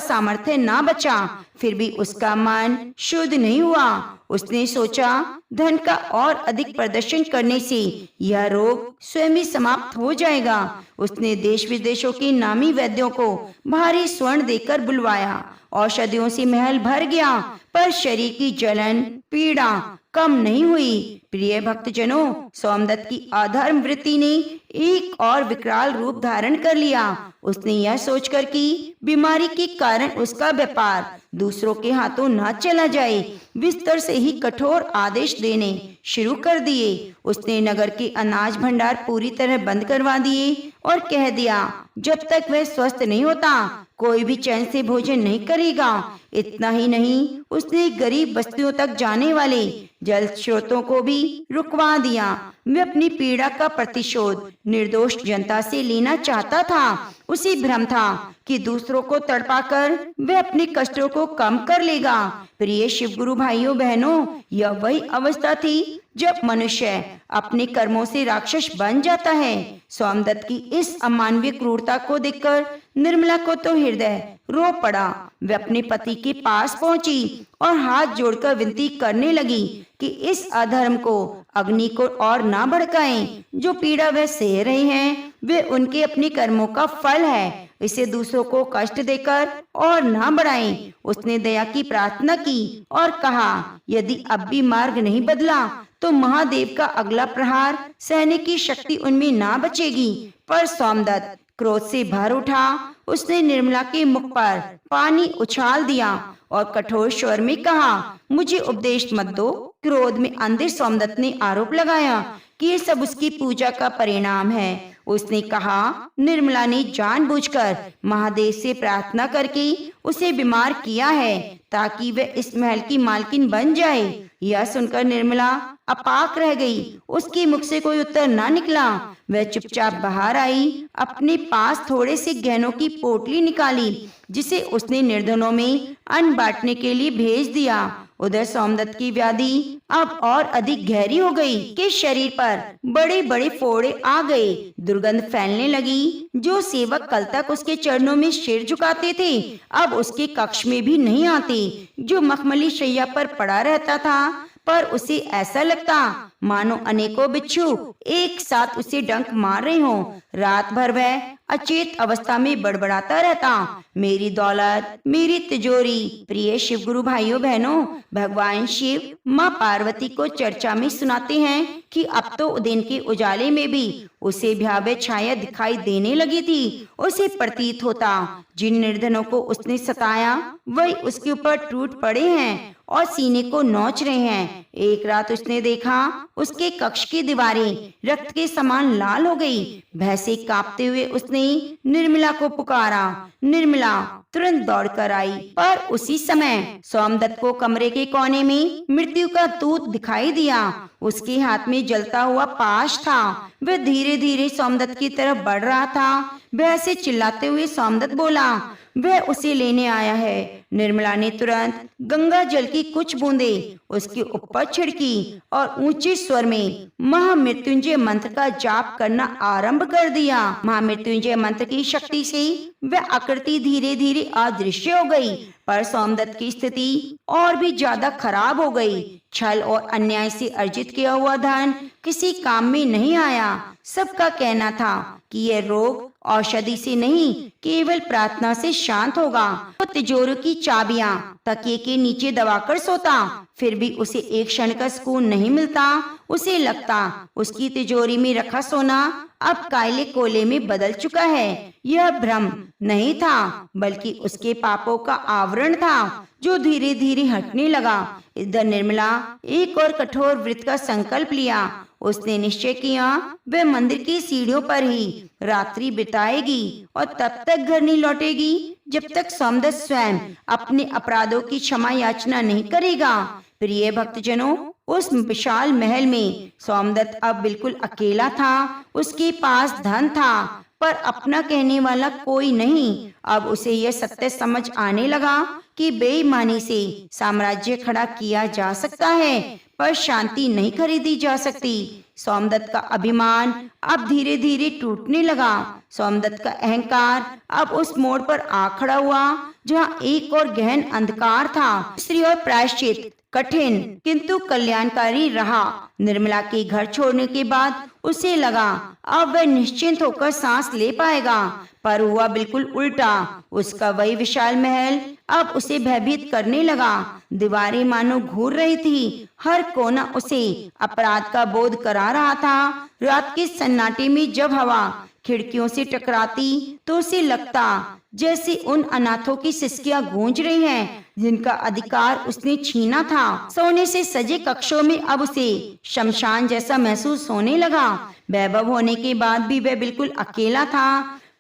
सामर्थ्य ना बचा। फिर भी उसका मन शुद्ध नहीं हुआ। उसने सोचा, धन का और अधिक प्रदर्शन करने से यह रोग स्वयं ही समाप्त हो जाएगा। उसने देश विदेशों के नामी वैद्यों को भारी स्वर्ण देकर बुलवाया। औषधियों से महल भर गया, पर शरीर की जलन पीड़ा कम नहीं हुई। प्रिय भक्तजनों, सोमदत्त की अधर्म वृत्ति ने एक और विकराल रूप धारण कर लिया। उसने यह सोचकर कि बीमारी के कारण उसका व्यापार दूसरों के हाथों न चला जाए, बिस्तर से ही कठोर आदेश देने शुरू कर दिए। उसने नगर के अनाज भंडार पूरी तरह बंद करवा दिए और कह दिया, जब तक वह स्वस्थ नहीं होता कोई भी चैन से भोजन नहीं करेगा। इतना ही नहीं, उसने गरीब बस्तियों तक जाने वाले जल स्रोतों को भी रुकवा दिया। वह अपनी पीड़ा का प्रतिशोध निर्दोष जनता से लेना चाहता था। उसी भ्रम था कि दूसरों को तड़पाकर वह अपने कष्टों को कम कर लेगा। प्रिय शिव गुरु भाइयों बहनों, यह वही अवस्था थी जब मनुष्य अपने कर्मों से राक्षस बन जाता है। सोमदत्त की इस अमानवीय क्रूरता को देखकर निर्मला को तो हृदय रो पड़ा। वह अपने पति के पास पहुंची और हाथ जोड़कर विनती करने लगी कि इस अधर्म को अग्नि को और ना भड़काएं। जो पीड़ा वह सह रहे हैं वे उनके अपने कर्मों का फल है। इसे दूसरों को कष्ट देकर और ना बढ़ाएं। उसने दया की प्रार्थना की और कहा, यदि अब भी मार्ग नहीं बदला तो महादेव का अगला प्रहार सहने की शक्ति उनमें ना बचेगी। पर सोमदत्त क्रोध से भर उठा। उसने निर्मला के मुख पर पानी उछाल दिया और कठोर स्वर में कहा, मुझे उपदेश मत दो। क्रोध में अंधे सोमदत्त ने आरोप लगाया कि ये सब उसकी पूजा का परिणाम है। उसने कहा, निर्मला ने जानबूझकर महादेव से प्रार्थना करके उसे बीमार किया है ताकि वह इस महल की मालकिन बन जाए। यह सुनकर निर्मला अपाक रह गई। उसके मुख से कोई उत्तर ना निकला। वह चुपचाप बाहर आई, अपने पास थोड़े से गहनों की पोटली निकाली जिसे उसने निर्धनों में अन्न बांटने के लिए भेज दिया। उधर सोमदत्त की व्याधि अब और अधिक गहरी हो गई कि शरीर पर बड़े बड़े फोड़े आ गए। दुर्गंध फैलने लगी। जो सेवक कल तक उसके चरणों में सिर झुकाते थे अब उसके कक्ष में भी नहीं आते। जो मखमली शैया पर पड़ा रहता था पर उसे ऐसा लगता मानो अनेकों बिच्छू एक साथ उसे डंक मार रहे हों। रात भर वह अचेत अवस्था में बड़बड़ाता रहता, मेरी दौलत, मेरी तिजोरी। प्रिय शिव गुरु भाइयों बहनों, भगवान शिव माँ पार्वती को चर्चा में सुनाते हैं कि अब तो दिन के उजाले में भी उसे भयावह छाया दिखाई देने लगी थी। उसे प्रतीत होता जिन निर्धनों को उसने सताया वही उसके ऊपर टूट पड़े हैं और सीने को नोच रहे हैं। एक रात उसने देखा उसके कक्ष की दीवारें रक्त के समान लाल हो गई। भय से कांपते हुए उसने निर्मला को पुकारा। निर्मला तुरंत दौड़कर आई, पर उसी समय सोमदत्त को कमरे के कोने में मृत्यु का दूत दिखाई दिया। उसके हाथ में जलता हुआ पाश था। वह धीरे धीरे सोमदत्त की तरफ बढ़ रहा था। वह से चिल्लाते हुए सोमदत्त बोला, वह उसे लेने आया है। निर्मला ने तुरंत गंगा जल की कुछ बूंदें उसके ऊपर छिड़की और ऊंचे स्वर में महामृत्युंजय मंत्र का जाप करना आरंभ कर दिया। महामृत्युंजय मंत्र की शक्ति से वह आकृति धीरे धीरे अदृश्य हो गई, पर सोमदत्त की स्थिति और भी ज्यादा खराब हो गई। छल और अन्याय से अर्जित किया हुआ धन किसी काम में नहीं आया। सबका कहना था कि यह रोग औषधि से नहीं केवल प्रार्थना से शांत होगा। तो तिजोरी की चाबियां तकिए के नीचे दबाकर सोता, फिर भी उसे एक क्षण का सुकून नहीं मिलता। उसे लगता उसकी तिजोरी में रखा सोना अब काले कोले में बदल चुका है। यह भ्रम नहीं था बल्कि उसके पापों का आवरण था जो धीरे धीरे हटने लगा। इधर निर्मला एक और कठोर व्रत का संकल्प लिया। उसने निश्चय किया वह मंदिर की सीढ़ियों पर ही रात्रि बिताएगी और तब तक घर नहीं लौटेगी जब तक सोमदत्त स्वयं अपने अपराधों की क्षमा याचना नहीं करेगा। प्रिय भक्तजनों, उस विशाल महल में सोमदत्त अब बिल्कुल अकेला था। उसके पास धन था पर अपना कहने वाला कोई नहीं। अब उसे यह सत्य समझ आने लगा कि बेईमानी से साम्राज्य खड़ा किया जा सकता है पर शांति नहीं खरीदी जा सकती। सोमदत्त का अभिमान अब धीरे धीरे टूटने लगा। सोमदत्त का अहंकार अब उस मोड़ पर आ खड़ा हुआ जहाँ एक और गहन अंधकार था, दूसरी ओर प्रायश्चित कठिन किंतु कल्याणकारी रहा। निर्मला के घर छोड़ने के बाद उसे लगा अब वह निश्चिंत होकर सांस ले पाएगा, पर हुआ बिल्कुल उल्टा। उसका वही विशाल महल अब उसे भयभीत करने लगा। दीवारें मानो घूर रही थी, हर कोना उसे अपराध का बोध करा रहा था। रात के सन्नाटे में जब हवा खिड़कियों से टकराती तो उसे लगता जैसे उन अनाथों की सिसकियां गूंज रही हैं, जिनका अधिकार उसने छीना था। सोने से सजे कक्षों में अब उसे शमशान जैसा महसूस होने लगा। वैभव होने के बाद भी वह बिल्कुल अकेला था।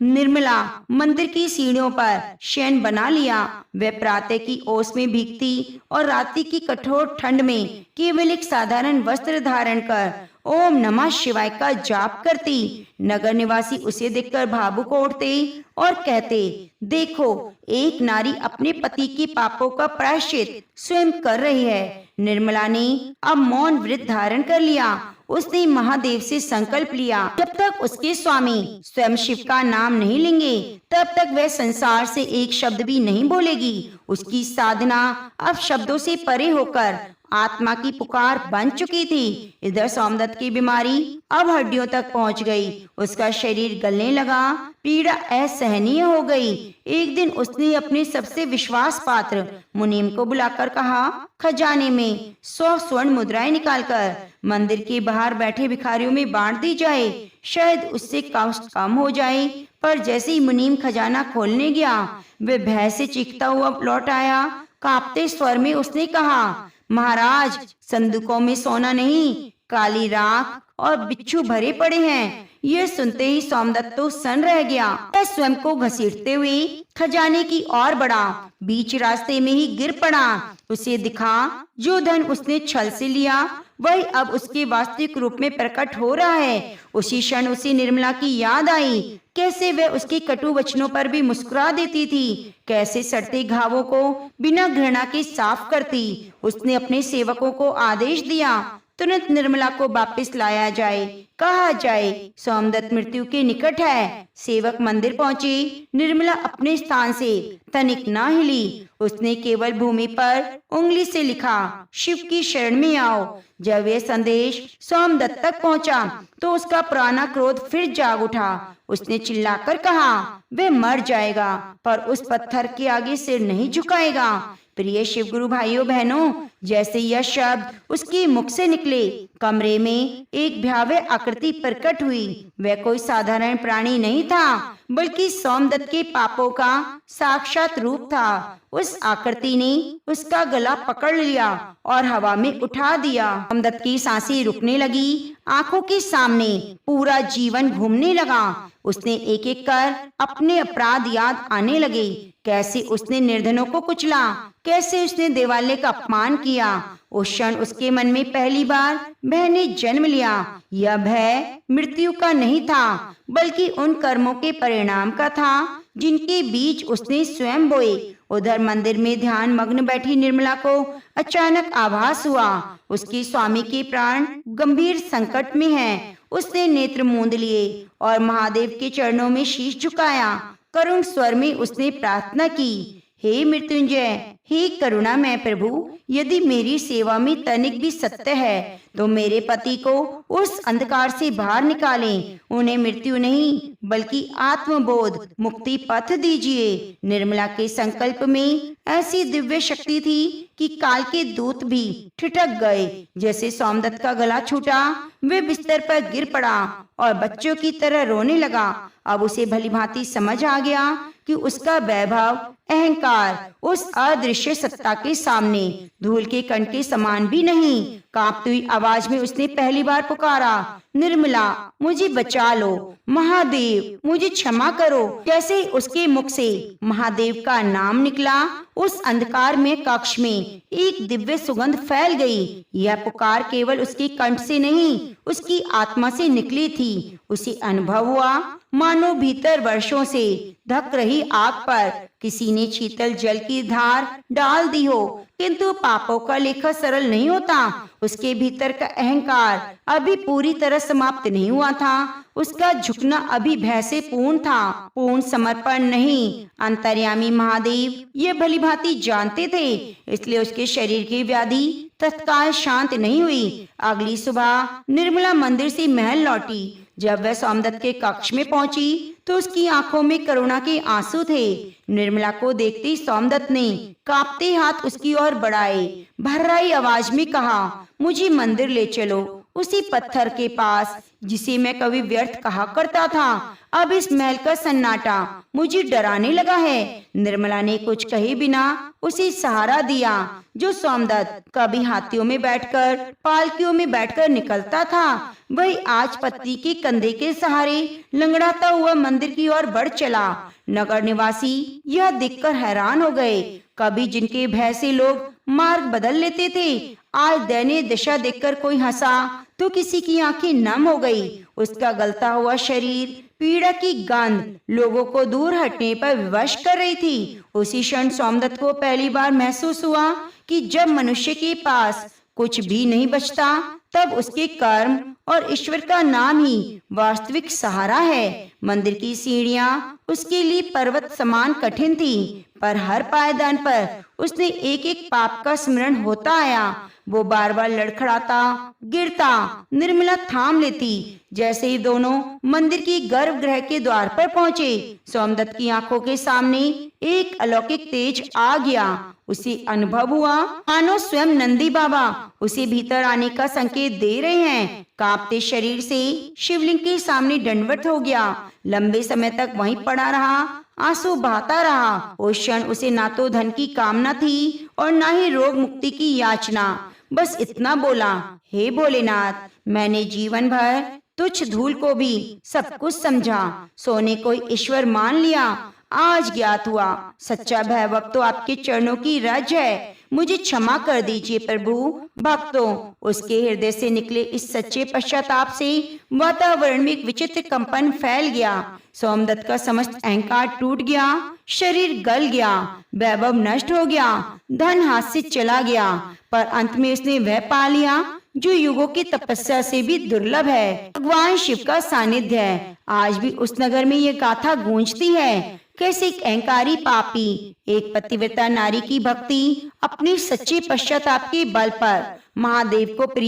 निर्मला मंदिर की सीढ़ियों पर शयन बना लिया। वह प्रातः की ओस में भीगती और रात्रि की कठोर ठंड में केवल एक साधारण वस्त्र धारण कर ओम नमः शिवाय का जाप करती। नगर निवासी उसे देखकर भावुक उठते और कहते, देखो एक नारी अपने पति के पापों का प्रायश्चित स्वयं कर रही है। निर्मला ने अब मौन व्रत धारण कर लिया। उसने महादेव से संकल्प लिया, जब तक उसके स्वामी स्वयं शिव का नाम नहीं लेंगे तब तक वह संसार से एक शब्द भी नहीं बोलेगी। उसकी साधना अब शब्दों से परे होकर आत्मा की पुकार बन चुकी थी। इधर सोमदत्त की बीमारी अब हड्डियों तक पहुंच गई। उसका शरीर गलने लगा, पीड़ा असहनीय हो गई। एक दिन उसने अपने सबसे विश्वास पात्र मुनीम को बुलाकर कहा, खजाने में 100 स्वर्ण मुद्राएं निकालकर मंदिर के बाहर बैठे भिखारियों में बांट दी जाए, शायद उससे कष्ट कम हो जाए। पर जैसे ही मुनीम खजाना खोलने गया, वह भय से चीखता हुआ लौट आया। कांपते स्वर में उसने कहा, महाराज संदूकों में सोना नहीं, काली राख और बिच्छू भरे पड़े हैं। यह सुनते ही सोमदत्त तो सन्न रह गया। वह स्वयं को घसीटते हुए खजाने की ओर बढ़ा, बीच रास्ते में ही गिर पड़ा। उसे दिखा जो धन उसने छल से लिया वही अब उसके वास्तविक रूप में प्रकट हो रहा है। उसी क्षण उसे निर्मला की याद आई। कैसे वह उसके कटु वचनों पर भी मुस्कुरा देती थी, कैसे सड़ते घावों को बिना घृणा के साफ करती। उसने अपने सेवकों को आदेश दिया, तुरंत निर्मला को वापस लाया जाए, कहा जाए सोमदत्त मृत्यु के निकट है। सेवक मंदिर पहुंचे। निर्मला अपने स्थान से तनिक न हिली। उसने केवल भूमि पर उंगली से लिखा, शिव की शरण में आओ। जब यह संदेश सोमदत्त तक पहुंचा तो उसका पुराना क्रोध फिर जाग उठा। उसने चिल्लाकर कहा, वह मर जाएगा पर उस पत्थर के आगे सिर नहीं झुकाएगा। प्रिय शिव गुरु भाइयों बहनों, जैसे यह शब्द उसके मुख से निकले, कमरे में एक भयावह आकृति प्रकट हुई। वह कोई साधारण प्राणी नहीं था, बल्कि सोमदत्त के पापों का साक्षात रूप था। उस आकृति ने उसका गला पकड़ लिया और हवा में उठा दिया। सोमदत्त की सांसें रुकने लगी, आंखों के सामने पूरा जीवन घूमने लगा। उसने एक एक कर अपने अपराध याद आने लगे। कैसे उसने निर्धनों को कुचला, कैसे उसने देवालय का अपमान किया। उस क्षण उसके मन में पहली बार भय ने जन्म लिया। यह भय मृत्यु का नहीं था, बल्कि उन कर्मों के परिणाम का था जिनके बीज उसने स्वयं बोए। उधर मंदिर में ध्यान मग्न बैठी निर्मला को अचानक आभास हुआ, उसके स्वामी के प्राण गंभीर संकट में हैं। उसने नेत्र मूंद लिए और महादेव के चरणों में शीश झुकाया। करुण स्वर में उसने प्रार्थना की, हे मृत्युंजय, हे करुणामय प्रभु, यदि मेरी सेवा में तनिक भी सत्य है तो मेरे पति को उस अंधकार से बाहर निकालें। उन्हें मृत्यु नहीं बल्कि आत्मबोध मुक्ति पथ दीजिए। निर्मला के संकल्प में ऐसी दिव्य शक्ति थी कि काल के दूत भी ठिठक गए। जैसे सोमदत्त का गला छूटा, वे बिस्तर पर गिर पड़ा और बच्चों की तरह रोने लगा। अब उसे भली भांति समझ आ गया कि उसका वैभव अहंकार उस अदृश्य सत्ता के सामने धूल के कण के समान भी नहीं। कांपती हुई आवाज में उसने पहली बार पुकारा, निर्मला मुझे बचा लो, महादेव मुझे क्षमा करो। जैसे उसके मुख से महादेव का नाम निकला, उस अंधकार में कक्ष में एक दिव्य सुगंध फैल गई। यह पुकार केवल उसके कंठ से नहीं, उसकी आत्मा से निकली थी। उसे अनुभव हुआ मानो भीतर वर्षों से धक रही आग पर किसी ने शीतल जल की धार डाल दी हो, किंतु पापों का लेखा सरल नहीं होता। उसके भीतर का अहंकार अभी पूरी तरह समाप्त नहीं हुआ था। उसका झुकना अभी भय से पूर्ण था, पूर्ण समर्पण नहीं। अंतर्यामी महादेव ये भलीभांति जानते थे, इसलिए उसके शरीर की व्याधि तत्काल शांत नहीं हुई। अगली सुबह निर्मला मंदिर से महल लौटी। जब वह सोमदत्त के कक्ष में पहुंची तो उसकी आंखों में करुणा के आंसू थे। निर्मला को देखते ही सोमदत्त ने कांपते हाथ उसकी ओर बढ़ाए, भर्राई आवाज में कहा, मुझे मंदिर ले चलो, उसी पत्थर के पास जिसे मैं कभी व्यर्थ कहा करता था। अब इस महल का सन्नाटा मुझे डराने लगा है। निर्मला ने कुछ कहे बिना उसे सहारा दिया। जो सोमदत्त कभी हाथियों में बैठकर, पालकियों में बैठकर निकलता था, वही आज पत्नी के कंधे के सहारे लंगड़ाता हुआ मंदिर की ओर बढ़ चला। नगर निवासी यह देखकर हैरान हो गए। कभी जिनके भय से लोग मार्ग बदल लेते थे, आज दयनीय दशा देखकर कोई हंसा तो किसी की आंखें नम हो गई। उसका गलता हुआ शरीर, पीड़ा की गंध लोगों को दूर हटने पर विवश कर रही थी। उसी क्षण सोमदत्त को पहली बार महसूस हुआ कि जब मनुष्य के पास कुछ भी नहीं बचता, तब उसके कर्म और ईश्वर का नाम ही वास्तविक सहारा है। मंदिर की सीढ़ियां उसके लिए पर्वत समान कठिन थी, पर हर पायदान पर उसने एक एक पाप का स्मरण होता आया। वो बार बार लड़खड़ाता, गिरता, निर्मला थाम लेती। जैसे ही दोनों मंदिर की गर्भगृह के द्वार पर पहुंचे, सोमदत्त की आंखों के सामने एक अलौकिक तेज आ गया। उसे अनुभव हुआ मानो स्वयं नंदी बाबा उसे भीतर आने का संकेत दे रहे हैं। कांपते शरीर से शिवलिंग के सामने दंडवत हो गया। लंबे समय तक वहीं पड़ा रहा, आंसू बहाता रहा। उस क्षण उसे ना तो धन की कामना थी और ना ही रोग मुक्ति की याचना। बस इतना बोला, हे भोलेनाथ, मैंने जीवन भर तुच्छ धूल को भी सब कुछ समझा, सोने को ईश्वर मान लिया। आज ज्ञात हुआ सच्चा भैरव तो आपके चरणों की रज है। मुझे क्षमा कर दीजिए प्रभु। भक्तों, उसके हृदय से निकले इस सच्चे पश्चाताप से वातावरण में एक विचित्र कंपन फैल गया। सोमदत्त का समस्त अहंकार टूट गया, शरीर गल गया, वैभव नष्ट हो गया, धन हाथ से चला गया, पर अंत में उसने वह पा लिया जो युगों की तपस्या से भी दुर्लभ है। भगवान शिव का सानिध्य है। आज भी उस नगर में ये गाथा गूंजती है। कैसे एक अहंकारी पापी एक पतिव्रता नारी की भक्ति अपने सच्चे पश्चाताप के बल पर महादेव को प्रिय